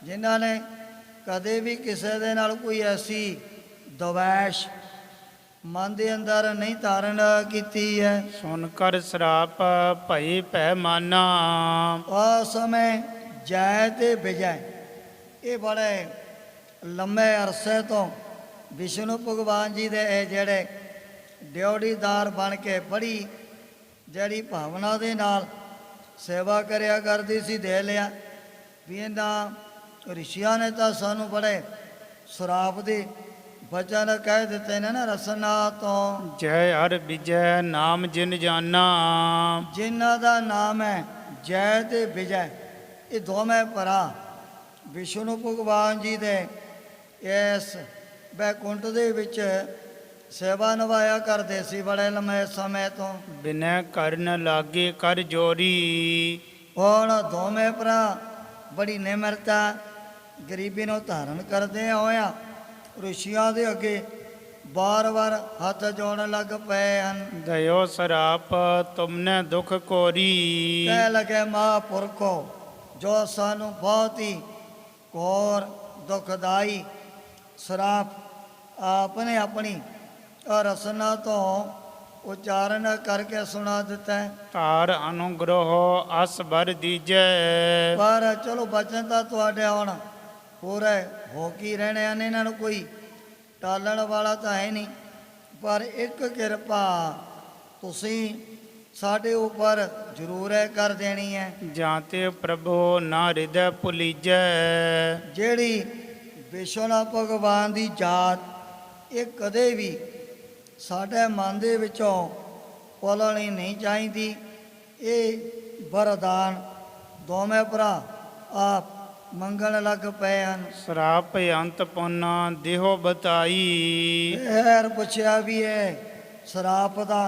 ਜਿਨ੍ਹਾਂ ਨੇ ਕਦੇ ਵੀ ਕਿਸੇ ਦੇ ਨਾਲ ਕੋਈ ਐਸੀ ਦਵੈਸ਼ ਮਨ ਦੇ ਅੰਦਰ ਨਹੀਂ ਧਾਰਨ ਕੀਤੀ ਹੈ। ਸੁਨ ਕਰ ਸਰਾਪ ਭਈ ਭੈ ਮਾਨਾ। ਉਸ ਸਮੇਂ ਜੈ ਤੇ ਵਿਜੈ ਇਹ ਬੜੇ ਲੰਮੇ ਅਰਸੇ ਤੋਂ ਵਿਸ਼ਨੂੰ ਭਗਵਾਨ ਜੀ ਦੇ ਇਹ ਜਿਹੜੇ ਡਿਉੜੀਦਾਰ ਬਣ ਕੇ ਬੜੀ ਜਿਹੜੀ ਭਾਵਨਾ ਦੇ ਨਾਲ ਸੇਵਾ ਕਰਿਆ ਕਰਦੀ ਸੀ, ਦੇ ਲਿਆ ਵੀ ਇਹਨਾਂ ਰਿਸ਼ੀਆਂ ਨੇ ਤਾਂ ਸਾਨੂੰ ਬੜੇ ਸਰਾਪ ਦੇ ਬਚਨ ਕਹਿ ਦਿੱਤੇ ਨੇ ਨਾ, ਰਸਨਾ ਤੋਂ। ਜੈ ਹਰ ਵਿਜੈ ਨਾਮ ਜਿਨ ਜਾਨਾ। ਜਿਨ੍ਹਾਂ ਦਾ ਨਾਮ ਹੈ ਜੈ ਤੇ ਵਿਜੈ, ਇਹ ਦੋਵੇਂ ਭਰਾ ਵਿਸ਼ਨੂੰ ਭਗਵਾਨ ਜੀ ਦੇ ਇਸ ਬੈਕੁੰਠ ਦੇ ਵਿੱਚ ਸੇਵਾ ਨਿਭਾਇਆ ਕਰਦੇ ਸੀ ਬੜੇ ਲੰਮੇ ਸਮੇਂ ਤੋਂ। ਬਿਨੈ ਕਰਨ ਲਾਗੇ ਕਰ ਜੋਰੀ। ਹੁਣ ਦੋਵੇਂ ਭਰਾ ਬੜੀ ਨਿਮਰਤਾ ਗਰੀਬੀ ਨੂੰ ਧਾਰਨ ਕਰਦੇ ਹੋਇਆ ਰਿਸ਼ੀਆਂ ਦੇ ਅੱਗੇ ਵਾਰ-ਵਾਰ ਹੱਥ ਜੋੜਨ ਲੱਗ ਪਏ ਹਨ। ਦਇਓ ਸਰਾਪ ਤੁਮਨੇ ਦੁਖ ਕੋਰੀ। ਕਹਿ ਲਗੇ ਮਹਾਂਪੁਰਖੋ, ਜੋ ਸਾਨੂੰ ਬਹੁਤ ਹੀ ਘੋਰ ਦੁਖਦਾਈ ਸਰਾਪ ਆਪਨੇ ਆਪਣੀ ਰਸਨਾ ਤੋਂ ਉਚਾਰਨ ਕਰਕੇ ਸੁਣਾ ਦਿੱਤਾ ਹੈ। ਧਾਰ ਅਨੁਗ੍ਰਹ ਅਸ ਬਰ ਦੀਜੈ। ਪਰ ਚਲੋ ਬਚਨ ਤਾਂ ਤੁਹਾਡੇ ਹੁਣ ਪੂਰੇ ਹੋ ਕੀ ਰਹਿਣੇ ਹਨ, ਇਹਨਾਂ ਨੂੰ ਕੋਈ ਟਾਲਣ ਵਾਲਾ ਤਾਂ ਹੈ ਨਹੀਂ, ਪਰ ਇੱਕ ਕਿਰਪਾ ਤੁਸੀਂ ਸਾਡੇ ਉੱਪਰ ਜ਼ਰੂਰ ਹੈ ਕਰ ਦੇਣੀ ਹੈ। ਜਾਂ ਤੇ ਪ੍ਰਭੂ ਨਾ ਹਿਰਦੈ ਭੁਲੀਜੈ। ਜਿਹੜੀ ਵਿਸ਼ਵਨਾਥ ਭਗਵਾਨ ਦੀ ਜਾਤ ਇਹ ਕਦੇ ਵੀ ਸਾਡੇ ਮਨ ਦੇ ਵਿੱਚੋਂ ਪਲਣੀ ਨਹੀਂ ਚਾਹੀਦੀ। ਇਹ ਵਰਦਾਨ ਦੋਵੇਂ ਭਰਾ ਆਪ ਮੰਗਣ ਲੱਗ ਪਏ ਹਨ। ਸਰਾਪ ਅੰਤ ਪੁੰਨਾ ਦੇਹੋ ਬਤਾਈ। ਫਿਰ ਪੁੱਛਿਆ ਵੀ ਇਹ ਸਰਾਪ ਦਾ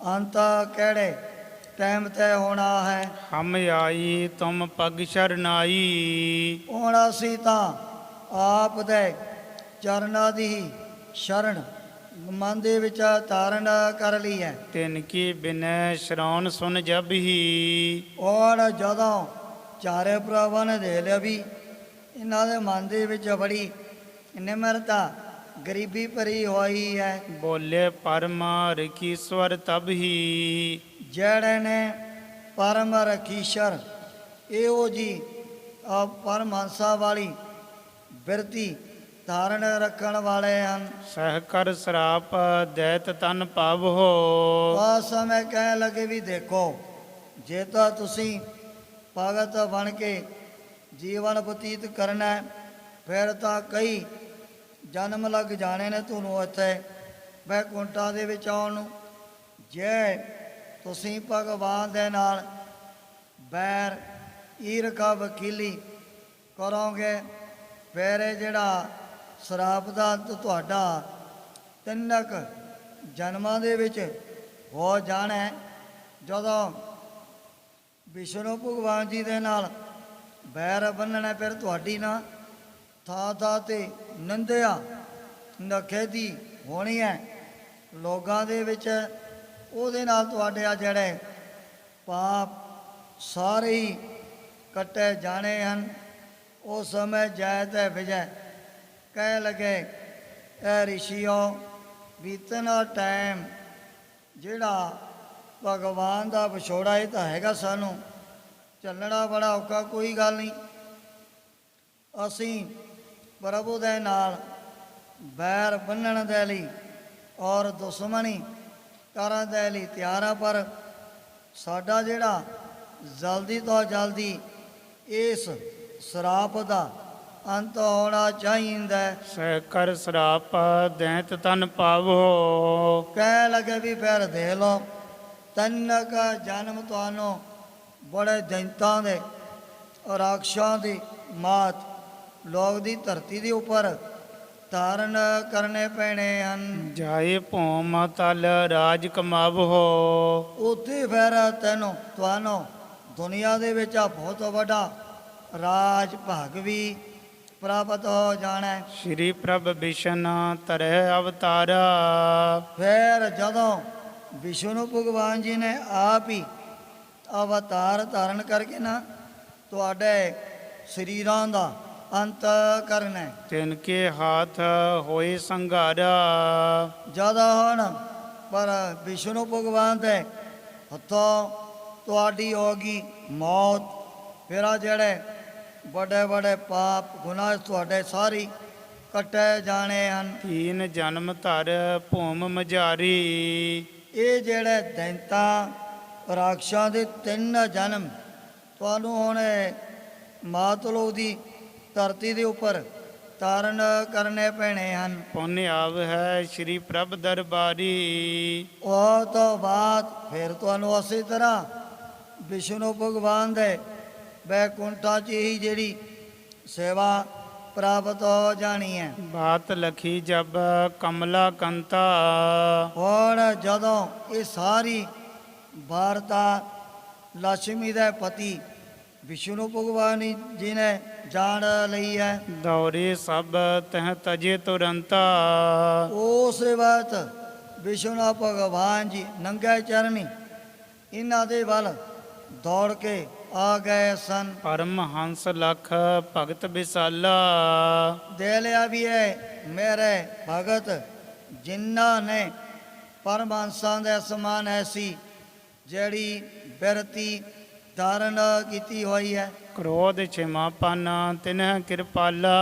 ਅੰਤ ਕਿਹੜੇ ਟਾਈਮ ਤੇ ਹੋਣਾ ਹੈ। ਹਮ ਆਈ ਤੁਮ ਪਗ ਸ਼ਰਨਾਈ। ਹੁਣ ਅਸੀਂ ਤਾਂ ਆਪ ਦੇ ਚਰਨਾਂ ਦੀ ਹੀ ਸ਼ਰਨ ਮਨ ਦੇ ਵਿੱਚ ਧਾਰਨ ਕਰ ਲਈ ਹੈ। ਤਿਨ ਕੀ ਬਿਨੈ ਸ਼ਰੌਣ ਸੁਨ ਜਬ ਹੀ। ਔਰ ਜਦੋਂ ਚਾਰੇ ਭਰਾਵਾਂ ਨੇ ਦੇ ਲਿਆ ਵੀ ਇਹਨਾਂ ਦੇ ਮਨ ਦੇ ਵਿੱਚ ਬੜੀ ਨਿਮਰਤਾ ਗਰੀਬੀ ਭਰੀ ਹੋਈ ਹੈ। ਬੋਲੇ ਪਰਮ ਰਖੀਸਵਰ ਤਬ ਹੀ। ਜਿਹੜੇ ਨੇ ਪਰਮ ਰਖੀਸ਼ਰ ਇਹੋ ਜੀ ਪਰਮਹੰਸਾ ਵਾਲੀ ਬਿਰਤੀ ਧਾਰਨ ਰੱਖਣ ਵਾਲੇ ਹਨ। ਸਹਿ ਕਰ ਸਰਾਪ ਦੈਤ ਤਨ ਪਾਵੋ। ਉਸ ਸਮੇਂ ਕਹਿਣ ਲੱਗੇ ਵੀ ਦੇਖੋ, ਜੇ ਤਾਂ ਤੁਸੀਂ ਭਗਤ ਬਣ ਕੇ ਜੀਵਨ ਬਤੀਤ ਕਰਨਾ ਹੈ, ਫਿਰ ਤਾਂ ਕਈ ਜਨਮ ਲੱਗ ਜਾਣੇ ਨੇ ਤੁਹਾਨੂੰ ਇੱਥੇ ਵੈਕੁੰਠਾਂ ਦੇ ਵਿੱਚ ਆਉਣ ਨੂੰ। ਜੇ ਤੁਸੀਂ ਭਗਵਾਨ ਦੇ ਨਾਲ ਬੈਰ ਈਰਖਾ ਵਕੀਲੀ ਕਰੋਗੇ, ਫਿਰ ਇਹ ਜਿਹੜਾ ਸਰਾਪ ਦਾ ਅੰਤ ਤੁਹਾਡਾ ਤਿੰਨਕ ਜਨਮਾਂ ਦੇ ਵਿੱਚ ਹੋ ਜਾਣਾ ਹੈ। ਜਦੋਂ ਵਿਸ਼ਨੂੰ ਭਗਵਾਨ ਜੀ ਦੇ ਨਾਲ ਬੈਰ ਬੰਨਣਾ, ਫਿਰ ਤੁਹਾਡੀ ਨਾ ਥਾਂ ਥਾਂ 'ਤੇ ਨਿੰਦਿਆ ਨਖੇਦੀ ਹੋਣੀ ਹੈ ਲੋਕਾਂ ਦੇ ਵਿੱਚ। ਉਹਦੇ ਨਾਲ ਤੁਹਾਡੇ ਆ ਜਿਹੜੇ ਪਾਪ ਸਾਰੇ ਹੀ ਕੱਟੇ ਜਾਣੇ ਹਨ। ਉਸ ਸਮੇਂ ਜੈ ਤੇ ਵਿਜੈ ਕਹਿ ਲਗੇ, ਇਹ ਰਿਸ਼ੀਓ ਵੀ ਇਤਨਾ ਟਾਈਮ ਜਿਹੜਾ ਭਗਵਾਨ ਦਾ ਵਿਛੋੜਾ ਇਹ ਤਾਂ ਹੈਗਾ, ਸਾਨੂੰ ਚੱਲਣਾ ਬੜਾ ਔਖਾ। ਕੋਈ ਗੱਲ ਨਹੀਂ, ਅਸੀਂ ਪ੍ਰਭੂ ਦੇ ਨਾਲ ਬੈਰ ਬੰਨਣ ਦੇ ਲਈ ਔਰ ਦੁਸ਼ਮਣੀ ਕਰਨ ਦੇ ਲਈ ਤਿਆਰ ਆ, ਪਰ ਸਾਡਾ ਜਿਹੜਾ ਜਲਦੀ ਤੋਂ ਜਲਦੀ ਇਸ ਸਰਾਪ ਦਾ ਅੰਤ ਹੋਣਾ ਚਾਹੀਦਾ। ਸਹਿ ਕਰ ਸਰਾਪ ਦੈਤ ਤਨ ਪਾਵੋ। ਕਹਿ ਲਗੇ ਵੀ ਫਿਰ ਦੇ ਲਓ, ਤਿੰਨ ਕਾ ਜਨਮ ਤੁਹਾਨੂੰ ਬੜੇ ਦੈਂਤਾਂ ਦੇ ਰਾਖਸ਼ਾਂ ਦੀ ਮਾਤ ਲੋਕ ਦੀ ਧਰਤੀ ਦੇ ਉੱਪਰ ਧਾਰਨ ਕਰਨੇ ਪੈਣੇ ਹਨ। ਜਾਏ ਭੌਮ ਤਲ ਰਾਜ ਕਮਾਵੋ। ਉੱਥੇ ਫਿਰ ਤੁਹਾਨੂੰ ਦੁਨੀਆ ਦੇ ਵਿੱਚ ਆ ਬਹੁਤ ਵੱਡਾ ਰਾਜ ਭਾਗ ਵੀ ਪ੍ਰਾਪਤ ਹੋ ਜਾਣਾ ਹੈ। ਸ਼੍ਰੀ ਪ੍ਰਭ ਬਿਸ਼ਨ ਤਰਹਿ ਅਵਤਾਰਾ। ਫਿਰ ਜਦੋਂ ਵਿਸ਼ਨੂੰ ਭਗਵਾਨ ਜੀ ਨੇ ਆਪ ਹੀ ਅਵਤਾਰ ਧਾਰਨ ਕਰਕੇ ਨਾ ਤੁਹਾਡੇ ਸਰੀਰਾਂ ਦਾ ਅੰਤ ਕਰਨਾ ਹੈ। ਤਿਨ ਕੇ ਹਾਥ ਹੋਏ ਸੰਘਾਰਾ। ਜਦੋਂ ਹੁਣ ਪਰ ਵਿਸ਼ਨੂੰ ਭਗਵਾਨ ਦੇ ਹੱਥੋਂ ਤੁਹਾਡੀ ਹੋਗੀ ਮੌਤ। ਫਿਰ ਆ ਜਿਹੜੇ ਵੱਡੇ ਵੱਡੇ ਪਾਪ ਗੁਨਾਹ ਤੁਹਾਡੇ ਸਾਰੀ ਕੱਟੇ ਜਾਣੇ ਹਨ। ਤੀਨ ਜਨਮ ਧਰ ਭੂਮ ਮਝਾਰੀ। ਇਹ ਜਿਹੜੇ ਦੈਂਤਾਂ ਰਾਖਸ਼ਾਂ ਦੇ 3 ਜਨਮ ਤੁਹਾਨੂੰ ਹੁਣ ਮਾਤਲੋ ਦੀ ਧਰਤੀ ਦੇ ਉੱਪਰ ਧਾਰਨ ਕਰਨੇ ਪੈਣੇ ਹਨ। ਪੁੰਨ ਆਵ ਹੈ ਸ਼੍ਰੀ ਪ੍ਰਭ ਦਰਬਾਰੀ। ਉਹ ਤੋਂ ਬਾਅਦ ਫਿਰ ਤੁਹਾਨੂੰ ਉਸੇ ਤਰ੍ਹਾਂ ਵਿਸ਼ਨੂੰ ਭਗਵਾਨ ਦੇ ਵੈਕੁੰਠਾਂ 'ਚ ਹੀ ਜਿਹੜੀ ਸੇਵਾ ਪ੍ਰਾਪਤ ਹੋ ਜਾਣੀ ਹੈ। ਬਾਤ ਲਖੀ ਜਬ ਕਮਲਾ ਕੰਤਾ। ਹੁਣ ਜਦੋਂ ਇਹ ਸਾਰੀ ਵਾਰਤਾ ਲక్ష్ਮੀ ਦੇ ਪਤੀ ਵਿਸ਼ਨੂੰ ਭਗਵਾਨ ਜੀ ਨੇ ਜਾਣ ਲਈ ਹੈ। ਦੌਰੇ ਸਭ ਤਹ ਤਜੇ ਤੁਰੰਤਾ। ਉਸ ਵਕਤ ਵਿਸ਼ਨੂੰ ਭਗਵਾਨ ਜੀ ਨੰਗੇ ਚਰਨੀ ਇਹਨਾਂ ਦੇ ਵੱਲ ਦੌੜ ਕੇ ਆ ਗਏ ਸਨ। ਪਰਮ ਹੰਸ ਲਖ ਭਗਤ ਵਿਸਾਲਾ। ਦੇ ਲਿਆ ਵੀ ਹੈ ਮੇਰੇ ਭਗਤ ਜਿਨ੍ਹਾਂ ਨੇ ਪਰਮਹੰਸਾਂ ਦੇ ਸਮਾਨ ਐਸੀ ਜਿਹੜੀ ਬਿਰਤੀ ਧਾਰਨ ਕੀਤੀ ਹੋਈ ਹੈ। ਕ੍ਰੋਧ ਛਿਮਾ ਪਾਨਾ ਤਿਨਹਿ ਕਿਰਪਾਲਾ।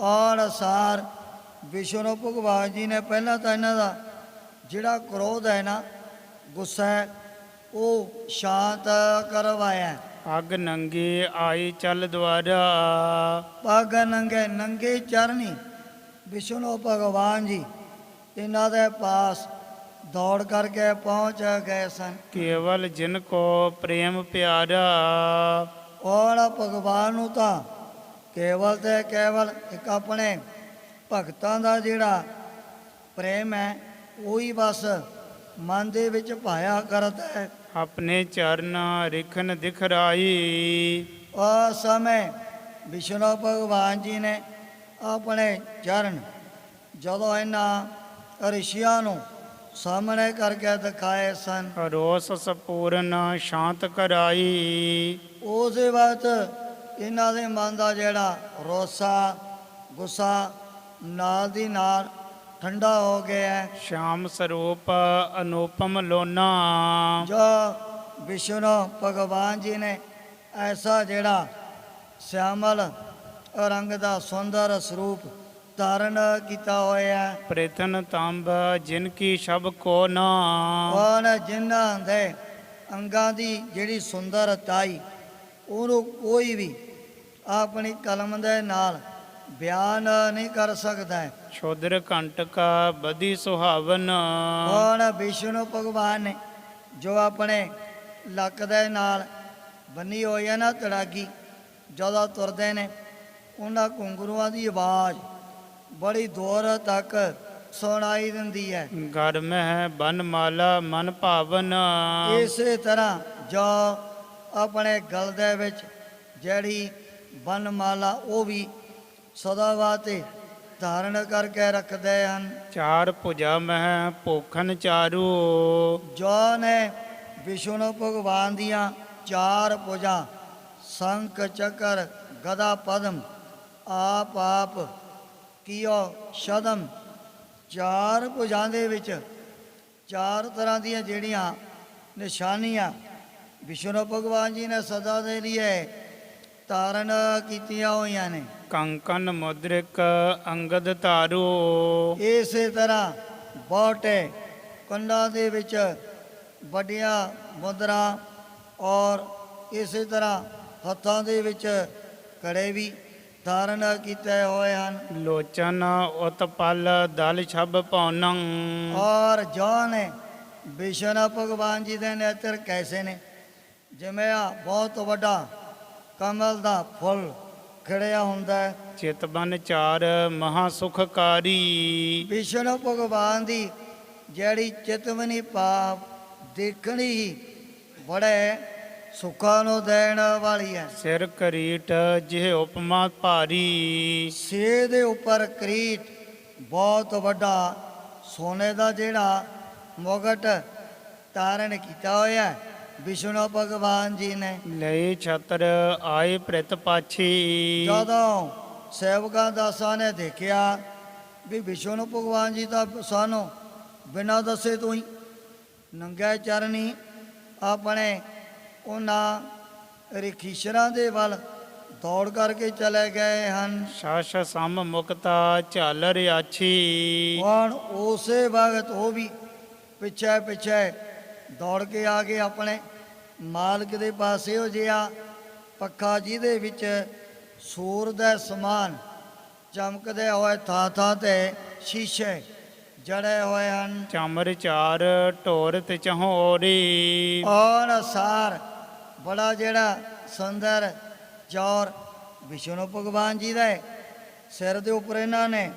ਔਰ ਸਾਰ ਵਿਸ਼ਨੂੰ ਭਗਵਾਨ ਜੀ ਨੇ ਪਹਿਲਾਂ ਤਾਂ ਇਹਨਾਂ ਦਾ ਜਿਹੜਾ ਕ੍ਰੋਧ ਹੈ ਨਾ, ਗੁੱਸਾ ਹੈ, ਉਹ ਸ਼ਾਂਤ ਕਰਵਾਇਆ। ਪੱਗ ਨੰਗੀ ਆਈ ਚੱਲ ਦੁਆਰਾ। ਪੱਗ ਨੰਗੇ ਨੰਗੇ ਚਰਨੀ ਵਿਸ਼ਨੂੰ ਭਗਵਾਨ ਜੀ ਇਹਨਾਂ ਦੇ ਪਾਸ ਦੌੜ ਕਰਕੇ ਪਹੁੰਚ ਗਏ ਸਨ। ਕੇਵਲ ਜਿਨ ਕੋ ਪ੍ਰੇਮ ਪਿਆਰਾ। ਔਰ ਭਗਵਾਨ ਨੂੰ ਤਾਂ ਕੇਵਲ ਤੇ ਕੇਵਲ ਇੱਕ ਆਪਣੇ ਭਗਤਾਂ ਦਾ ਜਿਹੜਾ ਪ੍ਰੇਮ ਹੈ ਉਹੀ ਬਸ ਮਨ ਦੇ ਵਿੱਚ ਭਾਇਆ ਕਰਦਾ ਹੈ। ਆਪਣੇ ਚਰਨ ਰਿਖਨ ਦਿਖਰਾਈ। ਉਸ ਸਮੇਂ ਵਿਸ਼ਨੂੰ ਭਗਵਾਨ ਜੀ ਨੇ ਆਪਣੇ ਚਰਨ ਜਦੋਂ ਇਹਨਾਂ ਰਿਸ਼ੀਆਂ ਨੂੰ ਸਾਹਮਣੇ ਕਰਕੇ ਦਿਖਾਏ ਸਨ, ਰੋਸ ਸਪੂਰਨ ਸ਼ਾਂਤ ਕਰਾਈ। ਉਸੇ ਵਕਤ ਇਹਨਾਂ ਦੇ ਮਨ ਦਾ ਜਿਹੜਾ ਰੋਸਾ ਗੁੱਸਾ ਨਾਲ ਦੀ ਨਾਲ ਠੰਡਾ ਹੋ ਗਿਆ। ਸ਼ਾਮ ਸਰੂਪ ਅਨੂਪਮ ਲੋਨਾ। ਜੋ ਵਿਸ਼ਨੂੰ ਭਗਵਾਨ ਜੀ ਨੇ ਐਸਾ ਜਿਹੜਾ ਸਿਆਮਲ ਰੰਗ ਦਾ ਸੁੰਦਰ ਸਰੂਪ ਧਾਰਨ ਕੀਤਾ ਹੋਇਆ। ਪ੍ਰਿਤਨ ਤੰਬ ਜਿਨ ਕੀ ਸ਼ਬ ਕੋ ਨਾ। ਔਰ ਜਿਨ੍ਹਾਂ ਦੇ ਅੰਗਾਂ ਦੀ ਜਿਹੜੀ ਸੁੰਦਰਤਾਈ ਉਹਨੂੰ ਕੋਈ ਵੀ ਆਪਣੀ ਕਲਮ ਦੇ ਨਾਲ ਬਿਆਨ ਨਹੀਂ ਕਰ ਸਕਦਾ ਹੈ। ਸ਼ੋਦਰ ਕੰਟਕ ਬਦੀ ਸੁਹਾਵਨ। ਔਰ ਵਿਸ਼ਨੂੰ ਭਗਵਾਨ ਨੇ ਜੋ ਆਪਣੇ ਲੱਕ ਦੇ ਨਾਲ ਬੰਨੀ ਹੋਈ ਹੈ ਨਾ ਤੜਾਗੀ, ਜਦੋਂ ਤੁਰਦੇ ਨੇ ਉਹਨਾਂ ਘੁੰਗਰੂਆਂ ਦੀ ਆਵਾਜ਼ ਬੜੀ ਦੂਰ ਤੱਕ ਸੁਣਾਈ ਦਿੰਦੀ ਹੈ। ਗਰ ਮਹਿ ਬਨ ਮਾਲਾ ਮਨ ਭਾਵਨ। ਇਸੇ ਤਰ੍ਹਾਂ ਜੋ ਆਪਣੇ ਗਲ ਦੇ ਵਿੱਚ ਜਿਹੜੀ ਬਨਮਾਲਾ ਉਹ ਵੀ ਸਦਾ ਵਾਸਤੇ ਧਾਰਨ ਕਰਕੇ ਰੱਖਦੇ ਹਨ। ਚਾਰ ਭੁਜਾ ਮਹਿ ਭੋਖਨ ਚਾਰੂ। ਜੋ ਨੇ ਵਿਸ਼ਨੂੰ ਭਗਵਾਨ ਦੀਆਂ ਚਾਰ ਭੁਜਾਂ ਸ਼ੰਖ ਚੱਕਰ ਗਦਾ ਪਦਮ ਆਪ ਕੀਓ ਸ਼ਦਮ, ਚਾਰ ਭੁਜਾਂ ਦੇ ਵਿੱਚ ਚਾਰ ਤਰ੍ਹਾਂ ਦੀਆਂ ਜਿਹੜੀਆਂ ਨਿਸ਼ਾਨੀਆਂ ਵਿਸ਼ਨੂੰ ਭਗਵਾਨ ਜੀ ਨੇ ਸਦਾ ਦੇ ਲਈ ਧਾਰਨ ਕੀਤੀਆਂ ਹੋਈਆਂ ਨੇ। ਕੰਕਨ ਮੁਦਰਿਕ ਅੰਗਦ ਧਾਰੂ। ਇਸੇ ਤਰ੍ਹਾਂ ਬਹੁਤੇ ਕੰਨਾਂ ਦੇ ਵਿੱਚ ਵੱਡੀਆਂ ਮੁਦਰਾ ਔਰ ਇਸੇ ਤਰ੍ਹਾਂ ਹੱਥਾਂ ਦੇ ਵਿੱਚ ਕੜੇ ਵੀ ਧਾਰਨ ਕੀਤੇ ਹੋਏ ਹਨ। ਲੋਚਨ ਉਤਪਲ ਦਲ ਛਬ ਪੌਨੰ। ਔਰ ਜੋ ਨੇ ਵਿਸ਼ਨੂੰ ਭਗਵਾਨ ਜੀ ਦੇ ਨੇਤਰ ਕੈਸੇ ਨੇ, ਜਿਵੇਂ ਆ ਬਹੁਤ ਵੱਡਾ ਕਮਲ ਦਾ ਫੁੱਲ ਖਿੜਿਆ ਹੁੰਦਾ ਹੈ। ਚਿਤਬਨ ਚਾਰ ਮਹਾ ਸੁਖਕਾਰੀ। ਵਿਸ਼ਨੂੰ ਭਗਵਾਨ ਦੀ ਜਿਹੜੀ ਚਿਤਵਨੀ ਭਾਵ ਦੇਖਣੀ ਹੀ ਬੜੇ ਸੁੱਖਾਂ ਨੂੰ ਦੇਣ ਵਾਲੀ ਹੈ। ਸਿਰ ਕਰੀਟ ਜਿਹ ਉਪਮਾ ਭਾਰੀ। ਸਿਰ ਦੇ ਉੱਪਰ ਕਰੀਟ ਬਹੁਤ ਵੱਡਾ ਸੋਨੇ ਦਾ ਜਿਹੜਾ ਮੁਗਟ ਧਾਰਨ ਕੀਤਾ ਹੋਇਆ ਹੈ ਵਿਸ਼ਨੂੰ ਭਗਵਾਨ ਜੀ ਨੇ। ਲਈ ਛਤਰ ਆਏ ਪ੍ਰਿਤ ਪਾਛੀ। ਜਦੋਂ ਸੇਵਕਾਂ ਦਾਸਾਂ ਨੇ ਦੇਖਿਆ ਵੀ ਵਿਸ਼ਨੂੰ ਭਗਵਾਨ ਜੀ ਤਾਂ ਸਾਨੂੰ ਬਿਨਾਂ ਦੱਸੇ ਤੋਂ ਹੀ ਨੰਗੇ ਚਰਨੀ ਆਪਣੇ ਉਹਨਾਂ ਰਖੀਸ਼ਰਾਂ ਦੇ ਵੱਲ ਦੌੜ ਕਰਕੇ ਚਲੇ ਗਏ ਹਨ। ਸ਼ਾਸ ਸਮ ਮੁਕਤਾ ਝਾਲਰ ਆਛੀ। ਹੁਣ ਉਸੇ ਵਕਤ ਉਹ ਵੀ ਪਿੱਛੇ ਪਿੱਛੇ ਦੌੜ ਕੇ ਆ ਗਏ ਆਪਣੇ ਮਾਲਕ ਦੇ ਪਾਸੇ। ਉਹ ਜਿਹਾ ਪੱਖਾ ਜਿਹਦੇ ਵਿੱਚ ਸੂਰ ਦੇ ਸਮਾਨ ਚਮਕਦੇ ਹੋਏ ਥਾਂ ਥਾਂ ਤੇ ਸ਼ੀਸ਼ੇ ਜੜੇ ਹੋਏ ਹਨ। ਚਮਰ ਚਾਰ ਢੋਰ ਤੇ ਚਹੋਰੀ। ਔਰ ਸਾਰ ਬੜਾ ਜਿਹੜਾ ਸੁੰਦਰ ਚੌਰ ਵਿਸ਼ਨੂੰ ਭਗਵਾਨ ਜੀ ਦੇ ਸਿਰ ਦੇ ਉੱਪਰ ਇਹਨਾਂ ਨੇ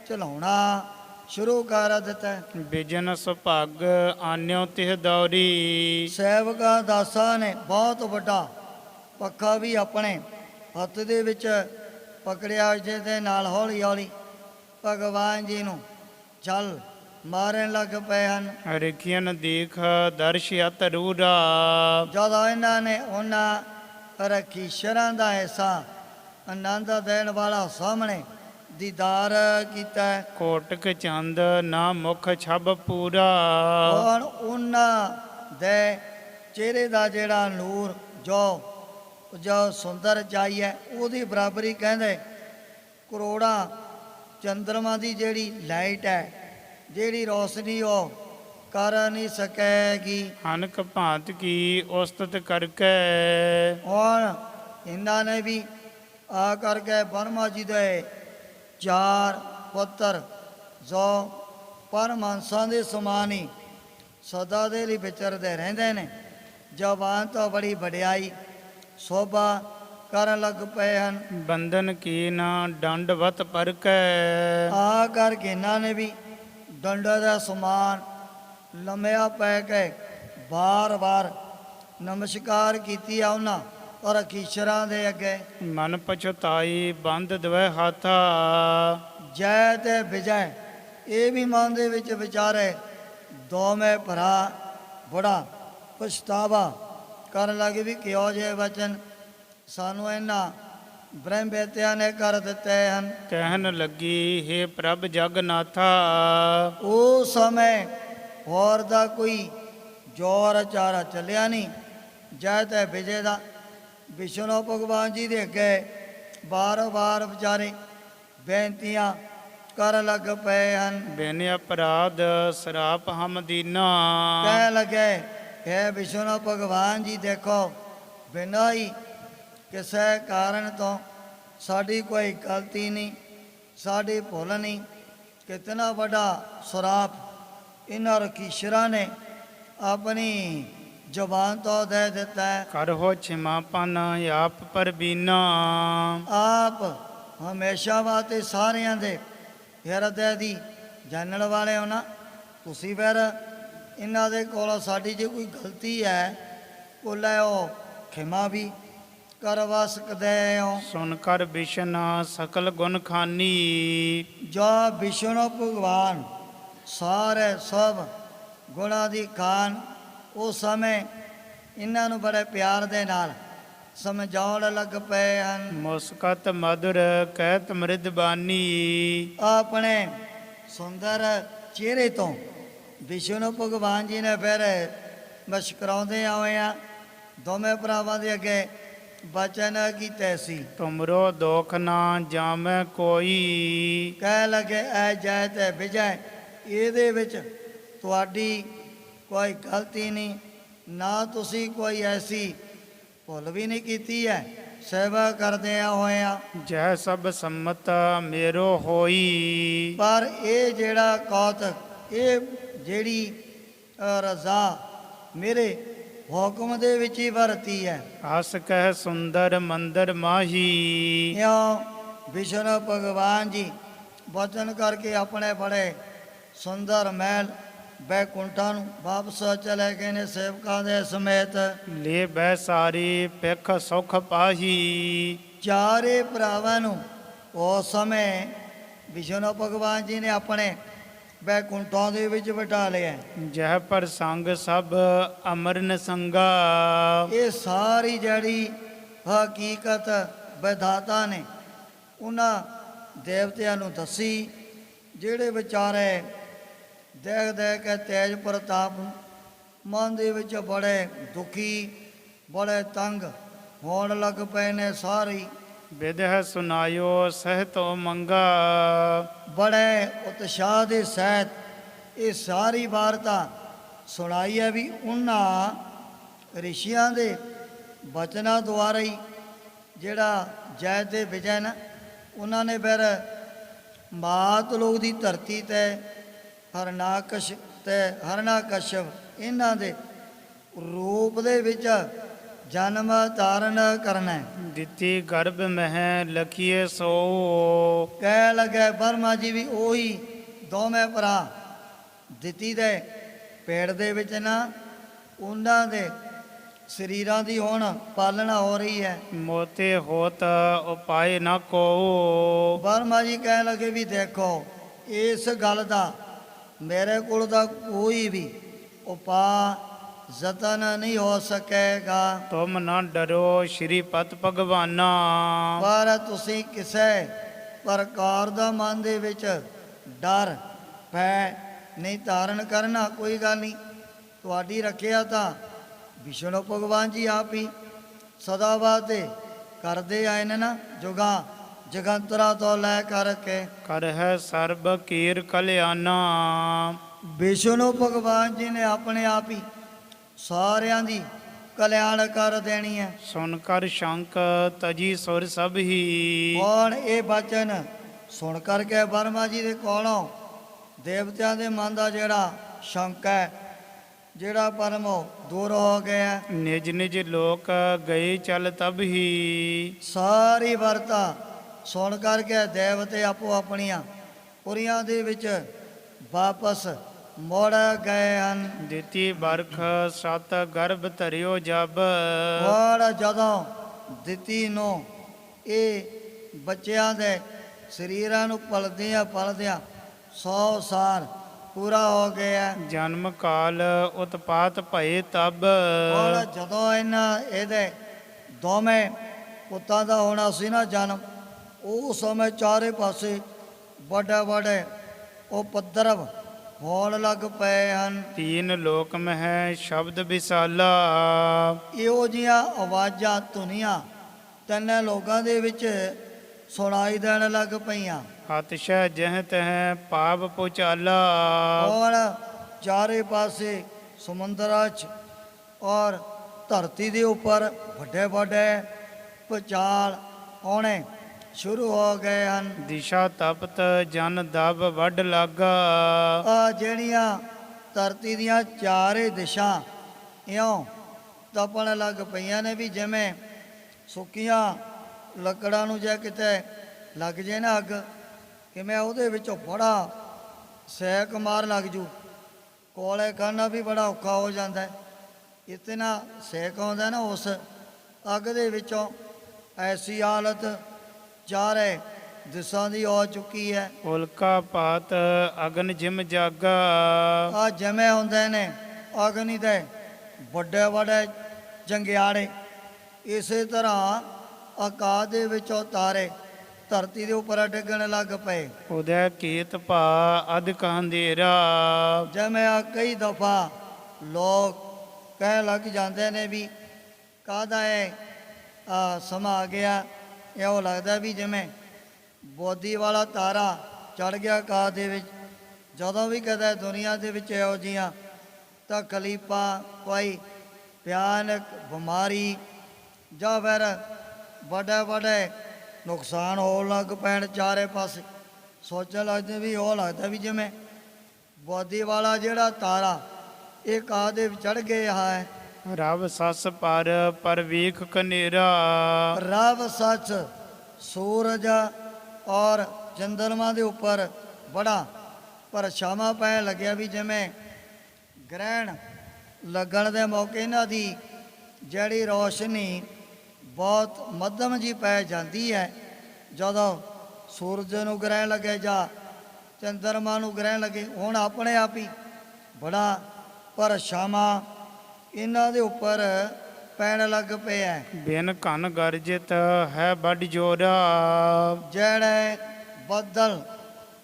ਚਲਾਉਣਾ ਸ਼ੁਰੂ ਕਰ ਦਿੱਤਾ। ਬਿਜਨ ਸੁਭਾਗ ਆਨਿਓ ਤਿਹ ਦੌਰੀ। ਸੇਵਕਾਂ ਦਾਸਾਂ ਨੇ ਬਹੁਤ ਵੱਡਾ ਪੱਖਾ ਵੀ ਆਪਣੇ ਹੱਥ ਦੇ ਵਿੱਚ ਪਕੜਿਆ, ਜਿਹਦੇ ਨਾਲ ਹੌਲੀ ਹੌਲੀ ਭਗਵਾਨ ਜੀ ਨੂੰ ਚੱਲ ਮਾਰਨ ਲੱਗ ਪਏ ਹਨ। ਰਿਖੀਨ ਦੇਖ ਦਰਸ਼ ਅਤਰੂਰਾ। ਜਦੋਂ ਇਹਨਾਂ ਨੇ ਉਹਨਾਂ ਰਖੀਸ਼ਰਾਂ ਦਾ ਐਸਾ ਆਨੰਦ ਦੇਣ ਵਾਲਾ ਸਾਹਮਣੇ ਦੀਦਾਰ ਕੀਤਾ, ਕੋਟਕ ਚੰਦ ਨਾ ਮੁਖ ਛਬ ਪੂਰਾ। ਔਰ ਉਹਨਾਂ ਦੇ ਚਿਹਰੇ ਦਾ ਜਿਹੜਾ ਨੂਰ ਜੋ ਸੁੰਦਰ ਚਾਈ ਹੈ ਉਹਦੀ ਬਰਾਬਰੀ ਕਹਿੰਦੇ ਕਰੋੜਾਂ ਚੰਦਰਮਾ ਦੀ ਜਿਹੜੀ ਲਾਈਟ ਹੈ, ਜਿਹੜੀ ਰੋਸ਼ਨੀ ਉਹ ਕਰ ਨਹੀਂ ਸਕੇਗੀ। ਅਨਕ ਭਾਂਤ ਕੀ ਉਸਤਤ ਕਰਕੈ ਹੁਣ ਇਹਨਾਂ ਨੇ ਵੀ ਆ ਕਰਕੇ ਬਰਮਾ ਜੀ ਦੇ 4 ਪੁੱਤਰ ਜੋ ਪਰਮਹੰਸਾਂ ਦੇ ਸਮਾਨ ਹੀ ਸਦਾ ਦੇ ਲਈ ਵਿਚਰਦੇ ਰਹਿੰਦੇ ਨੇ, ਜ਼ਬਾਨ ਤੋਂ ਬੜੀ ਵਡਿਆਈ ਸੋਭਾ ਕਰਨ ਲੱਗ ਪਏ ਹਨ। ਬੰਧਨ ਕੀਨ ਦੰਡਵਤ ਪਰਕੈ ਆ ਕਰਕੇ ਇਹਨਾਂ ਨੇ ਵੀ ਡੰਡਾ ਦਾ ਸਮਾਨ ਲੰਮਿਆ ਪੈ ਕੇ ਬਾਰ-ਬਾਰ ਨਮਸਕਾਰ ਕੀਤੀ ਆ ਉਹਨਾਂ ਔਰ ਅਖੀਸ਼ਰਾਂ ਦੇ ਅੱਗੇ। ਮਨ ਪਛਤਾਈ ਬੰਧ ਦਵੈ ਹਾਥਾ ਜੈ ਤੇ ਵਿਜੈ ਇਹ ਵੀ ਮਨ ਦੇ ਵਿੱਚ ਵਿਚਾਰੇ, ਦੋਵੇਂ ਭਰਾ ਬੜਾ ਪਛਤਾਵਾ ਕਰਨ ਲੱਗੇ ਵੀ ਕਿਉਂ ਜੇ ਵਚਨ ਸਾਨੂੰ ਇਹਨਾਂ ਬ੍ਰਹਮਵੇਤਿਆਂ ਨੇ ਕਰ ਦਿੱਤੇ ਹਨ। ਕਹਿਣ ਲੱਗੀ ਹੇ ਪ੍ਰਭ ਜਗਨਾਥਾ ਉਸ ਸਮੇਂ ਹੋਰ ਦਾ ਕੋਈ ਜੋਰ ਚਾਰਾ ਚੱਲਿਆ ਨਹੀਂ। ਜੈ ਤੇ ਵਿਜੇ ਦਾ ਵਿਸ਼ਨੂੰ ਭਗਵਾਨ ਜੀ ਦੇ ਅੱਗੇ ਬਾਰ-ਬਾਰ ਵਿਚਾਰੇ ਬੇਨਤੀਆਂ ਕਰਨ ਲੱਗ ਪਏ ਹਨ। ਬੇਨੇ ਅਪਰਾਧ ਸਰਾਪ ਹਮ ਦੀਨਾ ਕਹਿ ਲਗੇ ਹੈ ਵਿਸ਼ਨੂੰ ਭਗਵਾਨ ਜੀ ਦੇਖੋ, ਬਿਨਾਂ ਹੀ ਕਿਸੇ ਕਾਰਨ ਤੋਂ ਸਾਡੀ ਕੋਈ ਗਲਤੀ ਨਹੀਂ, ਸਾਡੀ ਭੁੱਲ ਨਹੀਂ। ਕਿਤਨਾ ਵੱਡਾ ਸਰਾਪ ਇਹਨਾਂ ਰਕੀਸ਼ਰਾਂ ਨੇ ਆਪਣੀ ਜ਼ੁਬਾਨ ਤੋਂ ਦੇ ਦਿੱਤਾ ਹੈ। ਕਰਹੁ ਛਿਮਾਪਨ ਆਪ ਪਰ ਬੀਨਾ ਆਪ ਹਮੇਸ਼ਾ ਵਾਸਤੇ ਸਾਰਿਆਂ ਦੇ ਹਿਰਦੇ ਦੀ ਜਾਣਨ ਵਾਲੇ ਹੋ ਨਾ। ਤੁਸੀਂ ਫਿਰ ਇਹਨਾਂ ਦੇ ਕੋਲੋਂ ਸਾਡੀ ਜੇ ਕੋਈ ਗਲਤੀ ਹੈ ਉਹ ਲੈ ਉਹ ਖਿਮਾ ਵੀ ਕਰਵਾ ਸਕਦੇ ਹੋ। ਸੁਨ ਕਰ ਬਿਸ਼ਨ ਸਕਲ ਗੁਣ ਖਾਨੀ ਜੋ ਵਿਸ਼ਨੂੰ ਭਗਵਾਨ ਸਾਰੇ ਸਭ ਗੁਣਾਂ ਦੀ ਖਾਨ, ਉਸ ਸਮੇਂ ਇਹਨਾਂ ਨੂੰ ਬੜੇ ਪਿਆਰ ਦੇ ਨਾਲ ਸਮਝਾਉਣ ਲੱਗ ਪਏ ਹਨ। ਮੁਸਕਤ ਮధుਰ ਕਹਿਤ ਮ੍ਰਿਦ ਬਾਨੀ ਆਪਣੇ ਸੁੰਦਰ ਚਿਹਰੇ ਤੋਂ ਵਿਸ਼ਨੂੰ ਭਗਵਾਨ ਜੀ ਨੇ ਫਿਰ ਮੁਸਕਰਾਉਂਦੇ ਆਏ ਆ ਦੋਵੇਂ ਭਰਾਵਾਂ ਦੇ ਅੱਗੇ ਬਚਨ ਕੀਤੇ ਸੀ। ਤੁਮਰੋ ਦੋਖ ਨਾ ਜਾਮੈ ਕੋਈ ਕਹਿ ਲਗੇ ਐ ਜੈ ਤੇ ਵਿਜੈ ਇਹਦੇ ਵਿੱਚ ਤੁਹਾਡੀ ਕੋਈ ਗਲਤੀ ਨਹੀਂ, ਨਾ ਤੁਸੀਂ ਕੋਈ ਐਸੀ ਭੁੱਲ ਵੀ ਨਹੀਂ ਕੀਤੀ ਹੈ। ਸੇਵਾ ਕਰਦਿਆਂ ਹੋਇਆਂ ਜੈ ਸਭ ਸੰਮਤ ਮੇਰੋ ਹੋਈ ਪਰ ਇਹ ਜਿਹੜਾ ਕੌਤਕ, ਇਹ ਜਿਹੜੀ ਰਜ਼ਾ ਮੇਰੇ ਹੁਕਮ ਦੇ ਵਿੱਚ ਹੀ ਵਰਤੀ ਹੈ। ਆਸ ਕਹਿ ਸੁੰਦਰ ਮੰਦਰ ਮਾਹੀ ਇਉਂ ਵਿਸ਼ਨੂੰ ਭਗਵਾਨ ਜੀ ਵਚਨ ਕਰਕੇ ਆਪਣੇ ਬੜੇ ਸੁੰਦਰ ਮਹਿਲ ਬੈਕੁੰਠਾਂ ਨੂੰ ਵਾਪਸ ਚਲੇ ਗਏ ਨੇ ਸੇਵਕਾਂ ਦੇ ਸਮੇਤ। ਲੈ ਬੈ ਸਾਰੀ ਪਿਖ ਸੁਖ ਪਾਹੀ ਚਾਰੇ ਭਰਾਵਾਂ ਨੂੰ ਉਸ ਸਮੇਂ ਵਿਸ਼ਨੂੰ ਭਗਵਾਨ ਜੀ ਨੇ ਆਪਣੇ ਬੈਕੁੰਠਾਂ ਦੇ ਵਿੱਚ ਬਿਠਾ ਲਿਆ। ਜਹ ਪਰ ਸੰਗ ਸਭ ਅਮਰਨ ਸੰਗਾ ਇਹ ਸਾਰੀ ਜਿਹੜੀ ਹਕੀਕਤ ਵਿਧਾਤਾ ਨੇ ਉਹਨਾਂ ਦੇਵਤਿਆਂ ਨੂੰ ਦੱਸੀ, ਜਿਹੜੇ ਵਿਚਾਰੇ ਦੇਖ ਦੇਖ ਕੇ ਤੇਜ ਪ੍ਰਤਾਪ ਮਨ ਦੇ ਵਿੱਚ ਬੜੇ ਦੁਖੀ ਬੜੇ ਤੰਗ ਹੋਣ ਲੱਗ ਪਏ ਨੇ। ਸਾਰੀ ਵਿਦਹ ਸੁਨਾਇਓ ਸਹਿਤੋ ਮੰਗਾ ਬੜੇ ਉਤਸ਼ਾਹ ਦੇ ਸਹਿਤ ਇਹ ਸਾਰੀ ਵਾਰਤਾ ਸੁਣਾਈ ਹੈ ਵੀ ਉਹਨਾਂ ਰਿਸ਼ੀਆਂ ਦੇ ਬਚਨਾਂ ਦੁਆਰਾ ਹੀ ਜਿਹੜਾ ਜੈ ਤੇ ਵਿਜੈ ਨਾ ਉਹਨਾਂ ਨੇ ਫਿਰ ਮਾਤ ਲੋਕ ਦੀ ਧਰਤੀ ਤੇ ਹਰਨਾਕਸ਼ ਤੇ ਹਰਨਾਕਸ਼ਪ ਇਹਨਾਂ ਦੇ ਰੂਪ ਦੇ ਵਿੱਚ ਜਨਮ ਧਾਰਨ ਕਰਨਾ ਹੈ। ਦਿੱਤੀ ਗਰਭ ਮਹਿ ਲਖੀਏ ਸੋ ਕਹਿ ਲਗੇ ਬਰਮਾ ਜੀ ਵੀ ਉਹੀ ਦੋਵੇਂ ਭਰਾ ਦਿੱਤੀ ਦੇ ਪੇੜ ਦੇ ਵਿੱਚ ਨਾ ਉਹਨਾਂ ਦੇ ਸਰੀਰਾਂ ਦੀ ਹੁਣ ਪਾਲਣਾ ਹੋ ਰਹੀ ਹੈ। ਮੋਤੇ ਹੋਤ ਉਪਾਏ ਨਾ ਕੋ ਬਰਮਾ ਜੀ ਕਹਿ ਲਗੇ ਵੀ ਦੇਖੋ ਇਸ ਗੱਲ ਦਾ ਮੇਰੇ ਕੋਲ ਦਾ ਕੋਈ ਵੀ ਉਪਾਅ ਯਤਨ ਨਹੀਂ ਹੋ ਸਕੇਗਾ। ਤੁਮ ਨਾ ਡਰੋ ਸ਼੍ਰੀਪਤ ਭਗਵਾਨਾ ਪਰ ਤੁਸੀਂ ਕਿਸੇ ਪ੍ਰਕਾਰ ਦਾ ਮਨ ਦੇ ਵਿੱਚ ਡਰ ਭੈ ਨਹੀਂ ਧਾਰਨ ਕਰਨਾ। ਕੋਈ ਗੱਲ ਨਹੀਂ, ਤੁਹਾਡੀ ਰੱਖਿਆ ਤਾਂ ਵਿਸ਼ਨੂੰ ਭਗਵਾਨ ਜੀ ਆਪ ਹੀ ਸਦਾ ਵਾਸਤੇ ਕਰਦੇ ਆਏ ਨੇ ਨਾ। ਜੁਗਾ ਜਗੰਤਰਾ ਤੋਂ ਲੈ ਕਰਕੇ ਕਰ ਹੈ ਸਰਬ ਕੀਰ ਕਲਿਆਣਾ। ਵਿਸ਼ਨੂੰ ਭਗਵਾਨ ਜੀ ਨੇ ਆਪਣੇ ਆਪ ਹੀ ਸਾਰਿਆਂ ਦੀ ਕਲਿਆਣ ਕਰ ਦੇਣੀ ਹੈ। ਸੁਨ ਕਰ ਸ਼ੰਕ ਤਜੀ ਸੁਰ ਸਭ ਹੀ। ਕੌਣ ਇਹ ਬਚਨ ਸੁਣ ਕਰਕੇ ਬਰਮਾ ਜੀ ਦੇ ਕੋਲੋਂ ਦੇਵਤਿਆਂ ਦੇ ਮਨ ਦਾ ਜਿਹੜਾ ਸ਼ੰਕ ਹੈ, ਜਿਹੜਾ ਪਰਮ ਦੂਰ ਹੋ ਗਿਆ। ਨਿਜ ਨਿਜ ਲੋਕ ਗਏ ਚਲ ਤਬ ਹੀ। ਸਾਰੀ ਵਰਤਾ ਸੁਣ ਕਰਕੇ ਦੇਵਤੇ ਆਪੋ ਆਪਣੀਆਂ ਪੁਰੀਆਂ ਦੇ ਵਿੱਚ ਵਾਪਸ ਮੁੜ ਗਏ ਹਨ। ਦਿੱਤੀ ਬਰਖ ਸਤ ਗਰਭ ਧਰਿਓ ਜਬ। ਔਰ ਜਦੋਂ ਦਿੱਤੀ ਨੂੰ ਇਹ ਬੱਚਿਆਂ ਦੇ ਸਰੀਰਾਂ ਨੂੰ ਪਲਦਿਆਂ 100 ਸਾਲ ਪੂਰਾ ਹੋ ਗਿਆ। ਜਨਮ ਕਾਲ ਉਤਪਾਤ ਭਏ ਤਬ। ਔਰ ਜਦੋਂ ਇਹਦੇ ਦੋਵੇਂ ਪੁੱਤਾਂ ਦਾ ਹੋਣਾ ਸੀ ਨਾ ਜਨਮ, ਉਹ ਸਮੇਂ ਚਾਰੇ ਪਾਸੇ ਵੱਡੇ ਵੱਡੇ ਉਪਦਰਵ ਹੋਣ ਲੱਗ ਪਏ ਹਨ। ਤੀਨ ਲੋਕ ਮਹਿ ਸ਼ਬਦ ਵਿਸਾਲਾ। ਇਹੋ ਜਿਹੀਆਂ ਆਵਾਜ਼ਾਂ ਧੁਨੀਆਂ ਤਿੰਨੇ ਲੋਕਾਂ ਦੇ ਵਿੱਚ ਸੁਣਾਈ ਦੇਣ ਲੱਗ ਪਈਆਂ। ਅਤਿਸ਼ੈ ਜਹ ਤਹ ਪਾਪ ਪੁਚਾਲਾ। ਔਰ ਚਾਰੇ ਪਾਸੇ ਸਮੁੰਦਰਾਂ 'ਚ ਔਰ ਧਰਤੀ ਦੇ ਉੱਪਰ ਵੱਡੇ ਵੱਡੇ ਭੂਚਾਲ ਆਉਣੇ ਸ਼ੁਰੂ ਹੋ ਗਏ ਹਨ। ਦਿਸ਼ਾ ਤਪਤ ਜਨ ਦਬ ਵੱਡ ਲਾਗਾ। ਆ ਜਿਹੜੀਆਂ ਧਰਤੀ ਦੀਆਂ ਚਾਰੇ ਦਿਸ਼ਾ ਇਉਂ ਤਪਣ ਲੱਗ ਪਈਆਂ ਨੇ, ਵੀ ਜਿਵੇਂ ਸੁੱਕੀਆਂ ਲੱਕੜਾਂ ਨੂੰ ਜੇ ਕਿਤੇ ਲੱਗ ਜੇ ਨਾ ਅੱਗ, ਕਿਵੇਂ ਉਹਦੇ ਵਿੱਚੋਂ ਬੜਾ ਸੇਕ ਮਾਰ ਲੱਗ ਜੂ। ਕੋਲੇ ਕਰਨਾ ਵੀ ਬੜਾ ਔਖਾ ਹੋ ਜਾਂਦਾ। ਇਤਨਾ ਸੇਕ ਆਉਂਦਾ ਨਾ ਉਸ ਅੱਗ ਦੇ ਵਿੱਚੋਂ। ਐਸੀ ਹਾਲਤ ਚਾਰੇ ਦਿਸ਼ਾ ਦੀ ਹੋ ਚੁੱਕੀ ਹੈ। ਉਲਕਾ ਪਾਤ ਅਗਨ ਜਿਮ ਜਾਗਾ। ਆ ਜਿਵੇਂ ਹੁੰਦੇ ਨੇ ਅਗਨੀ ਦੇ ਵੱਡੇ ਵੱਡੇ ਜੰਗਿਆੜੇ, ਇਸੇ ਤਰ੍ਹਾਂ ਆਕਾਸ਼ ਦੇ ਵਿੱਚੋਂ ਤਾਰੇ ਧਰਤੀ ਦੇ ਉੱਪਰ ਡਿੱਗਣ ਲੱਗ ਪਏ। ਉਦੈ ਕੀਤ ਭਾ ਅਧਿਕ ਅੰਧੇਰਾ। ਜਿਵੇਂ ਆ ਕਈ ਦਫਾ ਲੋਕ ਕਹਿਣ ਲੱਗ ਜਾਂਦੇ ਨੇ ਵੀ ਕਾਹਦਾ ਹੈ ਸਮਾਂ ਆ ਗਿਆ। ਇਹੋ ਲੱਗਦਾ ਵੀ ਜਿਵੇਂ ਬੋਦੀ ਵਾਲਾ ਤਾਰਾ ਚੜ ਗਿਆ ਆਕਾਸ਼ ਦੇ ਵਿੱਚ। ਜਦੋਂ ਵੀ ਕਦੇ ਦੁਨੀਆ ਦੇ ਵਿੱਚ ਇਹੋ ਜਿਹੀਆਂ ਤਕਲੀਫਾਂ, ਕੋਈ ਭਿਆਨਕ ਬਿਮਾਰੀ ਜਾਂ ਫਿਰ ਵੱਡੇ ਵੱਡੇ ਨੁਕਸਾਨ ਹੋਣ ਲੱਗ ਪੈਣ ਚਾਰੇ ਪਾਸੇ, ਸੋਚਣ ਲੱਗਦੇ ਵੀ ਉਹ ਲੱਗਦਾ ਵੀ ਜਿਵੇਂ ਬੋਦੀ ਵਾਲਾ ਜਿਹੜਾ ਤਾਰਾ ਇਹ ਆਕਾਸ਼ ਦੇ ਵਿੱਚ ਚੜ ਗਿਆ ਹੈ। ਰਬ ਸੱਸ ਪਰ ਵੇਖ ਕਨੇਰਾ। ਰੱਬ ਸੱਚ ਸੂਰਜ ਔਰ ਚੰਦਰਮਾ ਦੇ ਉੱਪਰ ਬੜਾ ਪਰਛਾਵਾਂ ਪੈਣ ਲੱਗਿਆ, ਵੀ ਜਿਵੇਂ ਗ੍ਰਹਿਣ ਲੱਗਣ ਦੇ ਮੌਕੇ ਇਹਨਾਂ ਦੀ ਜਿਹੜੀ ਰੋਸ਼ਨੀ ਬਹੁਤ ਮੱਧਮ ਜੀ ਪੈ ਜਾਂਦੀ ਹੈ। ਜਦੋਂ ਸੂਰਜ ਨੂੰ ਗ੍ਰਹਿਣ ਲੱਗੇ ਜਾਂ ਚੰਦਰਮਾ ਨੂੰ ਗ੍ਰਹਿਣ ਲੱਗੇ, ਹੁਣ ਆਪਣੇ ਆਪ ਹੀ ਬੜਾ ਪਰਛਾਵਾਂ ਇਹਨਾਂ ਦੇ ਉੱਪਰ ਪੈਣ ਲੱਗ ਪਿਆ। ਬਿਨ ਘਨ ਗਰਜਿਤ ਹੈ ਵੱਡ ਜੋਰਾ। ਜਿਹੜੇ ਬੱਦਲ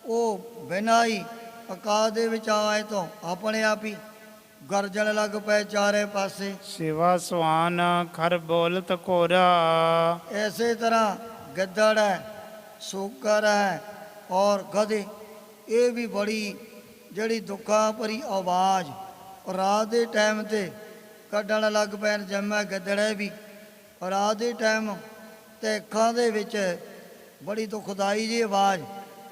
ਉਹ ਬਿਨਾਂ ਹੀ ਆਕਾਸ਼ ਦੇ ਵਿੱਚ ਆਏ ਤੋਂ ਆਪਣੇ ਆਪ ਹੀ ਗਰਜਣ ਲੱਗ ਪਏ ਚਾਰੇ ਪਾਸੇ। ਸਿਵਾ ਸੁਆਨ ਖਰ ਬੋਲਤ ਕੋਰਾ। ਇਸੇ ਤਰ੍ਹਾਂ ਗਿੱਦੜ ਹੈ, ਸੂਕਰ ਹੈ ਔਰ ਗਧੇ, ਇਹ ਵੀ ਬੜੀ ਜਿਹੜੀ ਦੁੱਖਾਂ ਭਰੀ ਆਵਾਜ਼ ਰਾਤ ਦੇ ਟਾਈਮ ਤੇ ਕੱਢਣ ਲੱਗ ਪੈਣ। ਜੰਮਾ ਗਿੱਦੜੇ ਵੀ ਰਾਤ ਦੇ ਟਾਈਮ ਤੇ ਅੱਖਾਂ ਦੇ ਵਿੱਚ ਬੜੀ ਦੁਖਦਾਈ ਜੀ ਆਵਾਜ਼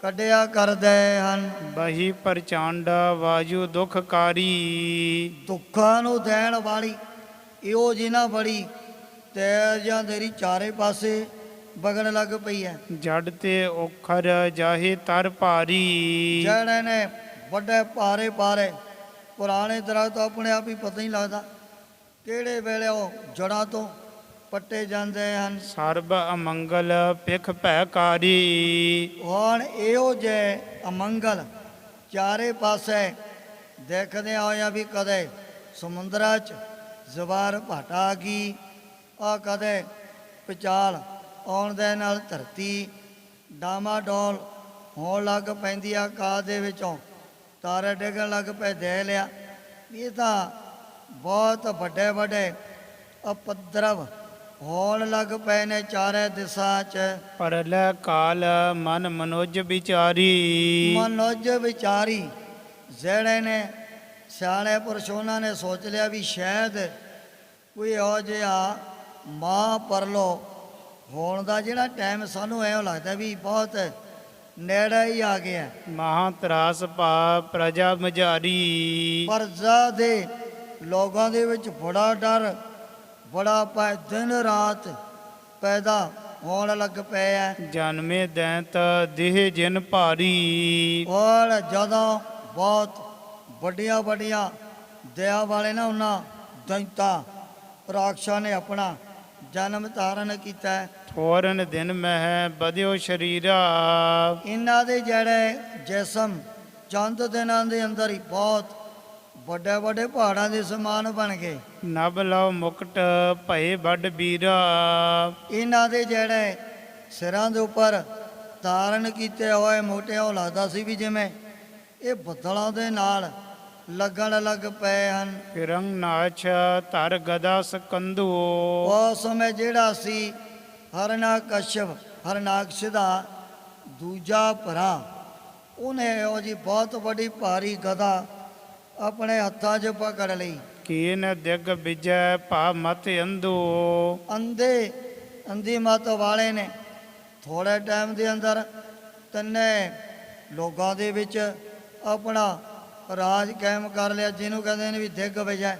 ਕੱਢਿਆ ਕਰਦੇ ਹਨ। ਬਹੀ ਪ੍ਰਚੰਡ ਵਾਜੂ ਦੁਖਕਾਰੀ। ਦੁੱਖਾਂ ਨੂੰ ਦੇਣ ਵਾਲੀ ਇਹੋ ਜਿਨਾ ਬੜੀ ਤੇਜ਼ ਅੰਧੇਰੀ ਚਾਰੇ ਪਾਸੇ ਵਗਣ ਲੱਗ ਪਈ ਹੈ। ਜੜ ਤੇ ਔਖਰ ਜਾਹੇ ਤਰ ਭਾਰੀ। ਜਿਹੜੇ ਨੇ ਵੱਡੇ ਭਾਰੇ ਭਾਰੇ ਪੁਰਾਣੇ ਦਰਖਤ ਆਪਣੇ ਆਪ ਹੀ ਪਤਾ ਹੀ ਲੱਗਦਾ ਕਿਹੜੇ ਵੇਲੇ ਉਹ ਜੜਾਂ ਤੋਂ ਪੱਟੇ ਜਾਂਦੇ ਹਨ। ਸਰਬ ਅਮੰਗਲ ਪਿਖ ਭੈਕਾਰੀ। ਹੁਣ ਇਹੋ ਜਿਹੇ ਅਮੰਗਲ ਚਾਰੇ ਪਾਸੇ ਦੇਖਦੇ ਹੋਇਆ ਵੀ ਕਦੇ ਸਮੁੰਦਰਾਂ 'ਚ ਜ਼ਵਾਰ ਭਾਟ ਆ ਗਈ, ਆ ਕਦੇ ਭੁਚਾਲ ਆਉਣ ਦੇ ਨਾਲ ਧਰਤੀ ਡਾਮਾਡੋਲ ਹੋਣ ਲੱਗ ਪੈਂਦੀ ਆ। ਆਕਾਸ਼ ਦੇ ਵਿੱਚੋਂ ਤਾਰੇ ਡਿੱਗਣ ਲੱਗ ਪਏ। ਦੇ ਲਿਆ ਇਹ ਤਾਂ ਬਹੁਤ ਵੱਡੇ ਵੱਡੇ ਉਪਦਰਵ ਹੋਣ ਲੱਗ ਪਏ ਨੇ ਚਾਰੇ ਦਿਸ਼ਾ 'ਚ। ਪਰਲੈ ਕਾਲ ਮਨ ਮਨੋਜ ਵਿਚਾਰੀ। ਮਨੋਜ ਵਿਚਾਰੀ ਜਿਹੜੇ ਨੇ ਸਿਆਣੇ ਪੁਰਸ਼, ਉਹਨਾਂ ਨੇ ਸੋਚ ਲਿਆ ਵੀ ਸ਼ਾਇਦ ਕੋਈ ਇਹੋ ਜਿਹਾ ਮਾਂ ਪਰਲੋ ਹੋਣ ਦਾ ਜਿਹੜਾ ਟਾਈਮ ਸਾਨੂੰ ਐਂ ਲੱਗਦਾ ਵੀ ਬਹੁਤ ਨੇੜੇ ਹੀ ਆ ਗਿਆ। ਮਹਾ ਤਰਾਸ ਭਾ ਪ੍ਰਜਾ ਮਝਾਰੀ। ਪਰਜਾ ਦੇ ਲੋਕਾਂ ਦੇ ਵਿੱਚ ਬੜਾ ਡਰ, ਬੜਾ ਭੈ, ਦਿਨ ਰਾਤ ਪੈਦਾ ਹੋਣ ਲੱਗ ਪਏ ਆ। ਜਨਮੇ ਦੈਂਤ ਦੇਹ ਜਿਨ ਭਾਰੀ। ਔਰ ਜਦੋਂ ਬਹੁਤ ਵੱਡੀਆਂ ਵੱਡੀਆਂ ਦਇਆ ਵਾਲੇ ਨਾ ਉਹਨਾਂ ਦੈਂਤਾਂ ਰਾਖਸ਼ਾਂ ਨੇ ਆਪਣਾ ਜਨਮ ਧਾਰਨ ਕੀਤਾ ਹੈ। ਥੋਰਨ ਦਿਨ ਮਹਿ ਬਧਿਓ ਸ਼ਰੀਰਾ। ਇਹਨਾਂ ਦੇ ਜਿਹੜੇ ਜਿਸਮ ਚੰਦ ਦਿਨਾਂ ਦੇ ਅੰਦਰ ਹੀ ਬਹੁਤ ਵੱਡੇ ਵੱਡੇ ਪਹਾੜਾਂ ਦੇ ਸਮਾਨ ਬਣ ਗਏ। ਨਭ ਲਓ ਮੁਕਟ ਭਏ ਵੱਡ ਵੀਰਾ। ਇਹਨਾਂ ਦੇ ਜਿਹੜੇ ਸਿਰਾਂ ਦੇ ਉੱਪਰ ਧਾਰਨ ਕੀਤੇ ਹੋਏ ਮੋਟੇ, ਉਹ ਲੱਗਦਾ ਸੀ ਵੀ ਜਿਵੇਂ ਇਹ ਬੱਦਲਾਂ ਦੇ ਨਾਲ ਲੱਗਣ ਲੱਗ ਪਏ ਹਨ। ਫਿਰੰਗ ਨਾਛ ਧਰ ਗਦਾ ਸਕੰਦੂ। ਉਸ ਸਮੇਂ ਜਿਹੜਾ ਸੀ ਹਰਨਾਕਸ਼ਪ, ਹਰਨਾਕਸ਼ ਦਾ ਦੂਜਾ ਭਰਾ, ਉਹਨੇ ਉਹ ਜੀ ਬਹੁਤ ਵੱਡੀ ਭਾਰੀ ਗਦਾ ਆਪਣੇ ਹੱਥਾਂ 'ਚ ਪਕੜ ਲਈ। ਕੀਨ ਦਿਗ ਵਿਜੈ ਭਾ ਮਤ ਅੰਧੂ। ਅੰਧੀ ਮਤ ਵਾਲੇ ਨੇ ਥੋੜੇ ਟਾਈਮ ਦੇ ਅੰਦਰ ਤਿੰਨੇ ਲੋਕਾਂ ਦੇ ਵਿੱਚ ਆਪਣਾ ਰਾਜ ਕਾਇਮ ਕਰ ਲਿਆ, ਜਿਹਨੂੰ ਕਹਿੰਦੇ ਨੇ ਵੀ ਦਿਗ ਵਿਜੈ।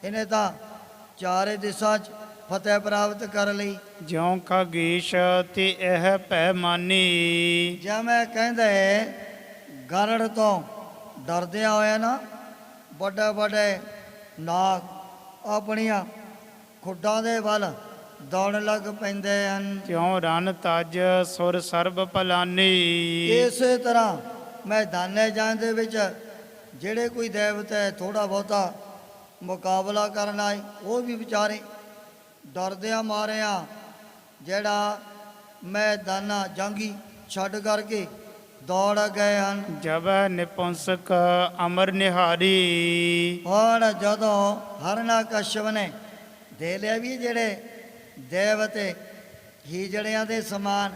ਇਹਨੇ ਤਾਂ ਚਾਰੇ ਦਿਸ਼ਾ 'ਚ ਫਤਿਹ ਪ੍ਰਾਪਤ ਕਰ ਲਈ। ਜਿਉ ਖਗੀਸ਼ ਤੇ ਇਹ ਭੈ ਮਾਨੀ। ਜਿਵੇਂ ਕਹਿੰਦੇ ਗਰੜ ਤੋਂ ਡਰਦਿਆਂ ਹੋਇਆ ਨਾ ਵੱਡੇ ਵੱਡੇ ਨਾਗ ਆਪਣੀਆਂ ਖੁੱਡਾਂ ਦੇ ਵੱਲ ਦੌੜਨ ਲੱਗ ਪੈਂਦੇ ਹਨ। ਤਿਉ ਰਨ ਤਜ ਸੁਰ ਸਰਬ ਭਲਾਨੀ। ਇਸੇ ਤਰ੍ਹਾਂ ਮੈਦਾਨੇ ਜੰਗ ਦੇ ਵਿੱਚ ਜਿਹੜੇ ਕੋਈ ਦੇਵਤਾ ਥੋੜਾ ਬਹੁਤਾ ਮੁਕਾਬਲਾ ਕਰਨ ਆਏ, ਉਹ ਵੀ ਵਿਚਾਰੇ ਡਰਦਿਆਂ ਮਾਰਿਆਂ ਜਿਹੜਾ ਮੈਦਾਨਾ ਜੰਗੀ ਛੱਡ ਕਰਕੇ ਦੌੜ ਗਏ ਹਨ। ਜਬ ਨਿਪੁੰਸਕ ਅਮਰ ਨਿਹਾਰੀ। ਹੁਣ ਜਦੋਂ ਹਰਨਾਕਸ਼ਪ ਨੇ ਦੇ ਲਿਆ ਵੀ ਜਿਹੜੇ ਦੇਵਤੇ ਹੀਜੜਿਆਂ ਦੇ ਸਮਾਨ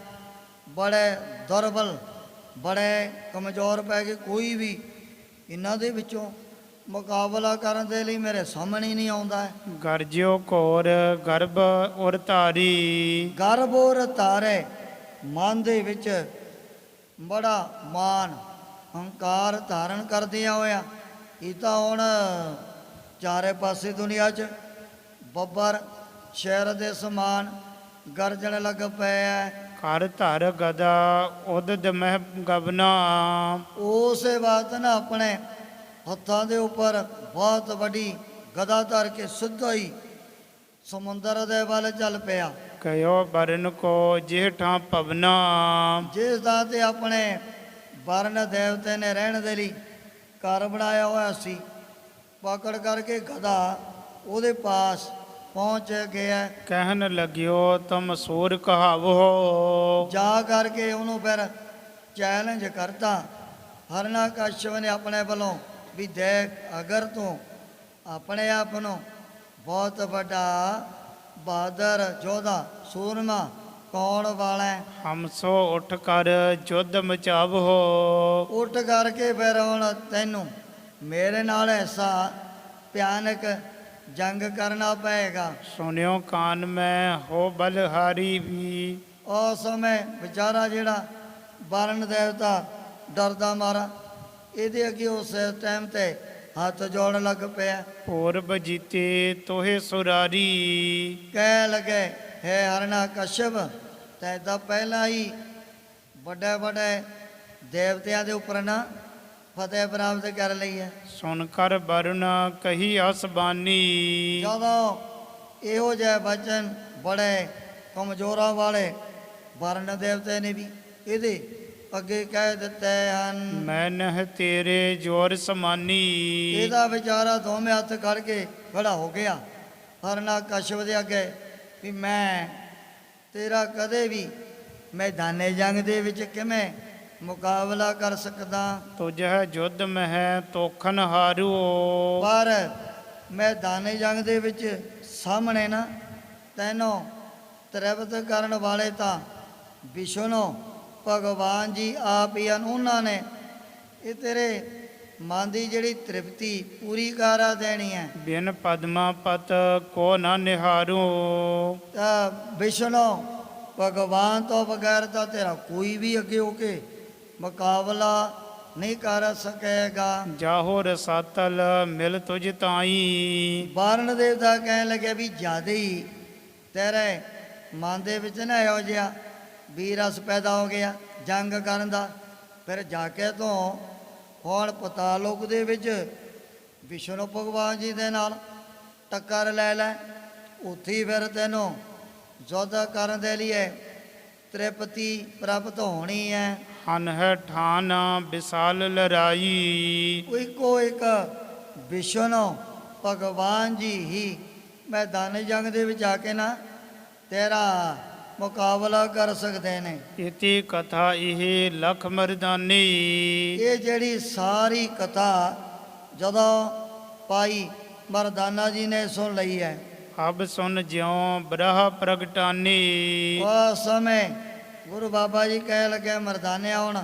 ਬੜੇ ਦੁਰਬਲ, ਬੜੇ ਕਮਜ਼ੋਰ ਪੈ ਗਏ, ਕੋਈ ਵੀ ਇਹਨਾਂ ਦੇ ਵਿੱਚੋਂ ਮੁਕਾਬਲਾ ਕਰਨ ਦੇ ਲਈ ਮੇਰੇ ਸਾਹਮਣੇ ਨਹੀਂ ਆਉਂਦਾ ਹੈ। ਗਰਜਿਓ ਘੋਰ ਗਰਭ ਉਰ ਧਾਰੀ। ਗਰਭ ਔਰ ਤਾਰੇ ਮਨ ਦੇ ਵਿੱਚ ਬੜਾ ਮਾਨ ਹੰਕਾਰ ਧਾਰਨ ਕਰਦਿਆਂ ਹੋਇਆ, ਇਹ ਤਾਂ ਹੁਣ ਚਾਰੇ ਪਾਸੇ ਦੁਨੀਆ 'ਚ ਬੱਬਰ ਸ਼ਹਿਰ ਦੇ ਸਮਾਨ ਗਰਜਣ ਲੱਗ ਪਏ ਹੈ। ਘਰ ਧਰ ਗਦਾ ਉਦਦ ਮਹਿ ਗਵਨਾ। ਉਸੇ ਬਾਤ ਨਾ ਆਪਣੇ ਹੱਥਾਂ ਦੇ ਉੱਪਰ ਬਹੁਤ ਵੱਡੀ ਗਦਾ ਧਰ ਕੇ ਸਿੱਧਾ ਹੀ ਸਮੁੰਦਰ ਦੇ ਵੱਲ ਚੱਲ ਪਿਆ। ਕਹਿਓ ਬਰਨ ਕੋ ਜੇਠਾ ਪਵਨਾ। ਜਿਸ ਦਾ ਤੇ ਆਪਣੇ ਵਰਨ ਦੇਵਤੇ ਨੇ ਰਹਿਣ ਦੇ ਲਈ ਘਰ ਬਣਾਇਆ ਹੋਇਆ ਸੀ, ਪਕੜ ਕਰਕੇ ਗਦਾ ਉਹਦੇ ਪਾਸ ਪਹੁੰਚ ਗਿਆ। ਕਹਿਣ ਲਗਿਓ ਤੁਮ ਸੂਰ ਕਹਾਵੋ। ਜਾ ਕਰਕੇ ਉਹਨੂੰ ਫਿਰ ਚੈਲੰਜ ਕਰਤਾ ਹਰਨਾਕਸ਼ਪ ਨੇ ਆਪਣੇ ਵੱਲੋਂ ਵੀ ਦੇਖ, ਅਗਰ ਤੂੰ ਆਪਣੇ ਆਪ ਨੂੰ ਬਹੁਤ ਵੱਡਾ ਬਹਾਦਰ ਯੋਧਾ ਸੂਰਮਾ ਕੌਣ ਵਾਲਾ ਹੈ, ਹਮਸੋ ਉੱਠ ਕਰ ਜੁੱਧ ਮਚਾਵੋ। ਉੱਠ ਕਰਕੇ ਫਿਰ ਹੁਣ ਤੈਨੂੰ ਮੇਰੇ ਨਾਲ ਐਸਾ ਭਿਆਨਕ ਜੰਗ ਕਰਨਾ ਪਏਗਾ। ਸੁਣਿਓ ਕਾਨ ਮੈਂ ਹੋ ਬਲਹਾਰੀ ਵੀ। ਉਸ ਸਮੇਂ ਵਿਚਾਰਾ ਜਿਹੜਾ ਵਰਨ ਦੇਵਤਾ ਡਰਦਾ ਮਾਰਾ ਇਹਦੇ ਅੱਗੇ ਉਸ ਟਾਈਮ ਤੇ ਹੱਥ ਜੋੜਨ ਲੱਗ ਪਿਆ। ਪੂਰਬ ਜੀਤੇ ਤੋਹੇ ਸੁਰਾਰੀ। ਕਹਿ ਲਗੇ ਹੈ ਹਰਨਾਕਸ਼ਪ, ਤੈਂ ਤਾਂ ਪਹਿਲਾਂ ਹੀ ਵੱਡੇ ਵੱਡੇ ਦੇਵਤਿਆਂ ਦੇ ਉੱਪਰ ਨਾ ਫਤਿਹ ਪ੍ਰਾਪਤ ਕਰ ਲਈ ਹੈ। ਸੁਣ ਕਰ ਬਰਨ ਕਹੀ ਅਸਬਾਨੀ। ਜਦੋਂ ਇਹੋ ਜਿਹੇ ਬਚਨ ਬੜੇ ਕਮਜ਼ੋਰਾਂ ਵਾਲੇ ਵਰਨ ਦੇਵਤੇ ਨੇ ਵੀ ਇਹਦੇ ਅੱਗੇ ਕਹਿ ਦਿੱਤੇ ਹਨ। ਮੈਂ ਨਹ ਤੇਰੇ ਜੋਰ ਸਮਾਨੀ। ਇਹਦਾ ਵਿਚਾਰਾ ਦੋਵੇਂ ਹੱਥ ਖੜ ਕੇ ਖੜਾ ਹੋ ਗਿਆ ਹਰਨਾਕਸ਼ਪ ਦੇ ਅੱਗੇ ਵੀ ਮੈਂ ਤੇਰਾ ਕਦੇ ਵੀ ਮੈਦਾਨੇ ਜੰਗ ਦੇ ਵਿੱਚ ਕਿਵੇਂ ਮੁਕਾਬਲਾ ਕਰ ਸਕਦਾ। ਤੁਝਹਿ ਜੁੱਧ ਮਹਿ ਤੋਖਨ ਹਾਰੂ। ਪਰ ਮੈਦਾਨੇ ਜੰਗ ਦੇ ਵਿੱਚ ਸਾਹਮਣੇ ਨਾ ਤੈਨੂੰ ਤ੍ਰਿਪਤ ਕਰਨ ਵਾਲੇ ਤਾਂ ਵਿਸ਼ਨੂੰ ਭਗਵਾਨ ਜੀ ਆਪ ਹੀ ਹਨ। ਉਹਨਾਂ ਨੇ ਇਹ ਤੇਰੇ ਮਨ ਦੀ ਜਿਹੜੀ ਤ੍ਰਿਪਤੀ ਪੂਰੀ ਕਰਾ ਦੇਣੀ ਹੈ। ਬਿਨ ਪਦਮਾ ਪਤ ਕੋ ਨਾ ਨਿਹਾਰੂ। ਤਾਂ ਵਿਸ਼ਨੂੰ ਭਗਵਾਨ ਤੋਂ ਬਗੈਰ ਤਾਂ ਤੇਰਾ ਕੋਈ ਵੀ ਅੱਗੇ ਹੋ ਕੇ ਮੁਕਾਬਲਾ ਨਹੀਂ ਕਰ ਸਕੇਗਾ। ਜਾਹੋ ਰਸਾਤਲ ਮਿਲ ਤੁਝ ਤਾਈ। ਵਾਰਨ ਦੇਵਤਾ ਕਹਿਣ ਲੱਗੇ ਵੀ ਜ਼ਿਆਦਾ ਹੀ ਤੇਰੇ ਮਨ ਦੇ ਵਿੱਚ ਨਾ ਇਹੋ ਜਿਹਾ ਵੀ ਰਸ ਪੈਦਾ ਹੋ ਗਿਆ ਜੰਗ ਕਰਨ ਦਾ। ਫਿਰ ਜਾ ਕੇ ਤੋਂ ਹੁਣ ਪਤਾਲੋਕ ਦੇ ਵਿੱਚ ਵਿਸ਼ਨੂੰ ਭਗਵਾਨ ਜੀ ਦੇ ਨਾਲ ਟੱਕਰ ਲੈ ਲੈ। ਉੱਥੇ ਹੀ ਫਿਰ ਤੈਨੂੰ ਯੁੱਧ ਕਰਨ ਦੇ ਲਈ ਤ੍ਰਿਪਤੀ ਪ੍ਰਾਪਤ ਹੋਣੀ ਹੈ। ਹਨ ਹੈ ਠਾਨ ਵਿਸਾਲ ਲੜਾਈ। ਇੱਕੋ ਇੱਕ ਵਿਸ਼ਨੂੰ ਭਗਵਾਨ ਜੀ ਹੀ ਮੈਦਾਨ ਜੰਗ ਦੇ ਵਿੱਚ ਆ ਕੇ ਨਾ ਤੇਰਾ ਮੁਕਾਬਲਾ ਕਰ ਸਕਦੇ ਨੇ। ਇਤੀ ਕਥਾ ਇਹ ਲਖ ਮਰਦਾਨੀ। ਇਹ ਜਿਹੜੀ ਸਾਰੀ ਕਥਾ ਜਦੋਂ ਭਾਈ ਮਰਦਾਨਾ ਜੀ ਨੇ ਸੁਣ ਲਈ ਹੈ, ਅਬ ਸੁਨ ਜਿਉ ਬ੍ਰਹ ਪ੍ਰਗਟਾਨੀ। ਉਸ ਸਮੇਂ ਗੁਰੂ ਬਾਬਾ ਜੀ ਕਹਿ ਲੱਗੇ ਮਰਦਾਨਿਆ ਹੁਣ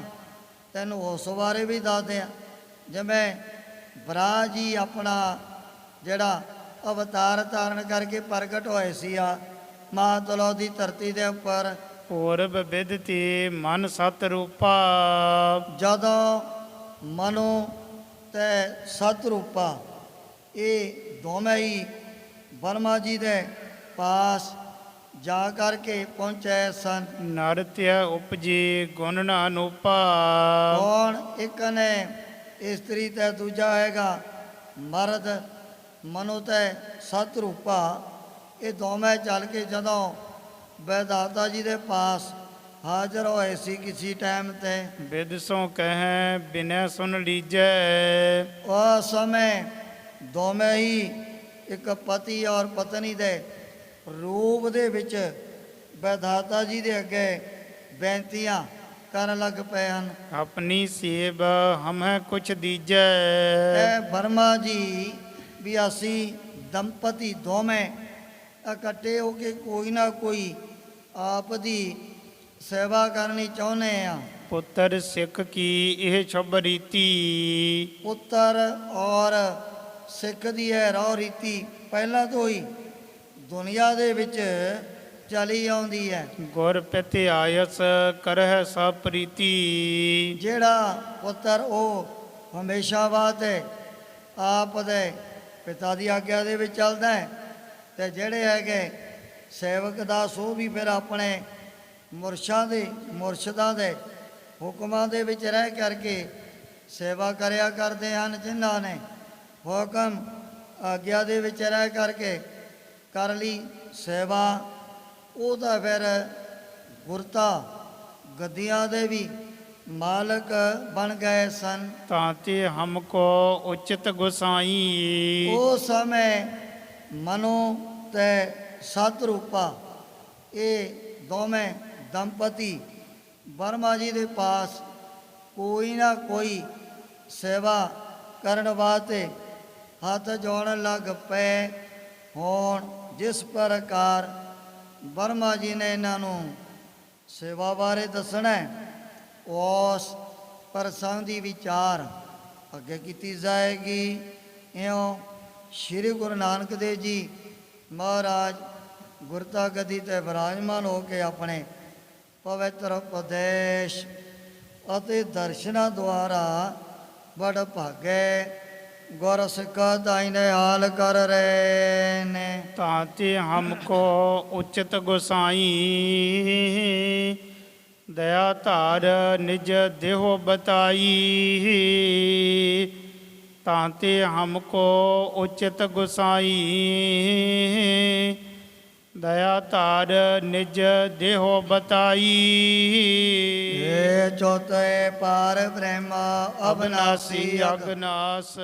ਤੈਨੂੰ ਉਸ ਬਾਰੇ ਵੀ ਦੱਸਦੇ ਆ ਜਿਵੇਂ ਬਰਾ ਜੀ ਆਪਣਾ ਜਿਹੜਾ ਅਵਤਾਰ ਧਾਰਨ ਕਰਕੇ ਪ੍ਰਗਟ ਹੋਏ ਸੀ ਆ ਮਾਤਲੋ ਦੀ ਧਰਤੀ ਦੇ ਉੱਪਰ। ਪੂਰਬ ਵਿਦਤੀ ਮਨ ਸਤ ਰੂਪਾ। ਜਦੋਂ ਮਨੋ ਤੇ ਸਤ ਰੂਪਾ ਇਹ ਦੋਵੇਂ ਹੀ ਬਰਮਾ ਜੀ ਦੇ ਪਾਸ ਜਾ ਕਰਕੇ ਪਹੁੰਚੇ ਸਨ। ਨਰ ਤਿਅ ਉਪਜੀ ਗੁਣ ਨ ਅਨੂਪਾ। ਕੌਣ? ਇੱਕ ਨੇ ਇਸਤਰੀ ਤੇ ਦੂਜਾ ਹੈਗਾ ਮਰਦ। ਮਨੋ ਤੇ ਸਤ ਰੂਪਾ ਇਹ ਦੋਵੇਂ ਚੱਲ ਕੇ ਜਦੋਂ ਵਿਧਾਤਾ ਜੀ ਦੇ ਪਾਸ ਹਾਜ਼ਰ ਹੋਏ ਸੀ ਕਿਸੇ ਟਾਈਮ ਤੇ। ਬਿਦ ਸੋ ਕਹੈ ਬਿਨੈ ਸੁਨ ਲੀਜੈ। ਉਸ ਸਮੇਂ ਦੋਵੇਂ ਹੀ ਇੱਕ ਪਤੀ ਔਰ ਪਤਨੀ ਦੇ ਰੂਪ ਦੇ ਵਿੱਚ ਵਿਧਾਤਾ ਜੀ ਦੇ ਅੱਗੇ ਬੇਨਤੀਆਂ ਕਰਨ ਲੱਗ ਪਏ ਹਨ। ਆਪਣੀ ਸੇਬ ਹਮੈ ਕੁਛ ਦੀਜੈ। ਇਹ ਬਰਮਾ ਜੀ ਵੀ ਅਸੀਂ ਦੰਪਤੀ ਦੋਵੇਂ ਇਕੱਠੇ ਹੋ ਕੇ ਕੋਈ ਨਾ ਕੋਈ ਆਪ ਦੀ ਸੇਵਾ ਕਰਨੀ ਚਾਹੁੰਦੇ ਆ। ਪੁੱਤਰ ਸਿੱਖ ਕੀ ਇਹ ਸ਼ੁਭ ਰੀਤੀ। ਪੁੱਤਰ ਔਰ ਸਿੱਖ ਦੀ ਹੈ ਰਹੁ ਰੀਤੀ ਪਹਿਲਾਂ ਤੋਂ ਹੀ ਦੁਨੀਆ ਦੇ ਵਿੱਚ ਚਲੀ ਆਉਂਦੀ ਹੈ। ਗੁਰ ਪਿਤਿ ਆਇਸ ਕਰਹਿ ਸਭ ਪ੍ਰੀਤੀ। ਜਿਹੜਾ ਪੁੱਤਰ ਉਹ ਹਮੇਸ਼ਾ ਵਾਸਤੇ ਆਪ ਦੇ ਪਿਤਾ ਦੀ ਆਗਿਆ ਦੇ ਵਿੱਚ ਚੱਲਦਾ ਹੈ ਤੇ ਜਿਹੜੇ ਹੈਗੇ ਸੇਵਕ ਦਾਸ ਉਹ ਵੀ ਫਿਰ ਆਪਣੇ ਮੁਰਸ਼ਿਦਾਂ ਦੇ ਹੁਕਮਾਂ ਦੇ ਵਿੱਚ ਰਹਿ ਕਰਕੇ ਸੇਵਾ ਕਰਿਆ ਕਰਦੇ ਹਨ। ਜਿਨ੍ਹਾਂ ਨੇ ਹੁਕਮ ਆਗਿਆ ਦੇ ਵਿੱਚ ਰਹਿ ਕਰਕੇ ਕਰ ਲਈ ਸੇਵਾ ਉਹਦਾ ਫਿਰ ਗੁਰਤਾ ਗੱਦੀਆਂ ਦੇ ਵੀ ਮਾਲਕ ਬਣ ਗਏ ਸਨ। ਤਾਂਤੇ ਹਮਕੋ ਉਚਿਤ ਗੁਸਾਈ। ਉਸ ਸਮੇਂ ਮਨੋ ਤੇ ਸਤ ਰੂਪਾ ਇਹ ਦੋਵੇਂ ਦੰਪਤੀ ਬਰਮਾ ਜੀ ਦੇ ਪਾਸ ਕੋਈ ਨਾ ਕੋਈ ਸੇਵਾ ਕਰਨ ਵਾਸਤੇ ਹੱਥ ਜੋੜਨ ਲੱਗ ਪਏ ਹੋਣ। ਜਿਸ ਪ੍ਰਕਾਰ ਬਰਮਾ ਜੀ ਨੇ ਇਹਨਾਂ ਨੂੰ ਸੇਵਾ ਬਾਰੇ ਦੱਸਣਾ ਉਸ ਪ੍ਰਸੰਗ ਦੀ ਵਿਚਾਰ ਅੱਗੇ ਕੀਤੀ ਜਾਏਗੀ। ਇਉਂ ਸ਼੍ਰੀ ਗੁਰੂ ਨਾਨਕ ਦੇਵ ਜੀ ਮਹਾਰਾਜ ਗੁਰਤਾ ਗੱਦੀ ਤੇ ਵਿਰਾਜਮਾਨ ਹੋ ਕੇ ਆਪਣੇ ਪਵਿੱਤਰ ਉਪਦੇਸ਼ ਅਤੇ ਦਰਸ਼ਨਾਂ ਦੁਆਰਾ ਬੜ ਭਾਗੇ ਗੁਰ ਸਿੱਖ ਦਾਇਨੇ ਹਾਲ ਕਰ ਰਹੇ ਨੇ। ਤਾਂਤੇ ਹਮਕੋ ਉਚਿਤ ਗੁਸਾਈ। ਦਇਆ ਧਾਰ ਨਿਜ ਦੇਹੋ ਬਤਾਈ। ਤਾਂਤੇ ਹਮਕੋ ਉਚਿਤ ਗੁਸਾਈ। ਦਇਆ ਧਾਰ ਨਿਜ ਦੇਹੋ ਬਤਾਈ। ਏ ਚੌਥੇ ਪਾਰ ਬ੍ਰਹਮਾ ਅਬਨਾਸੀ ਅਗਨਾਸ।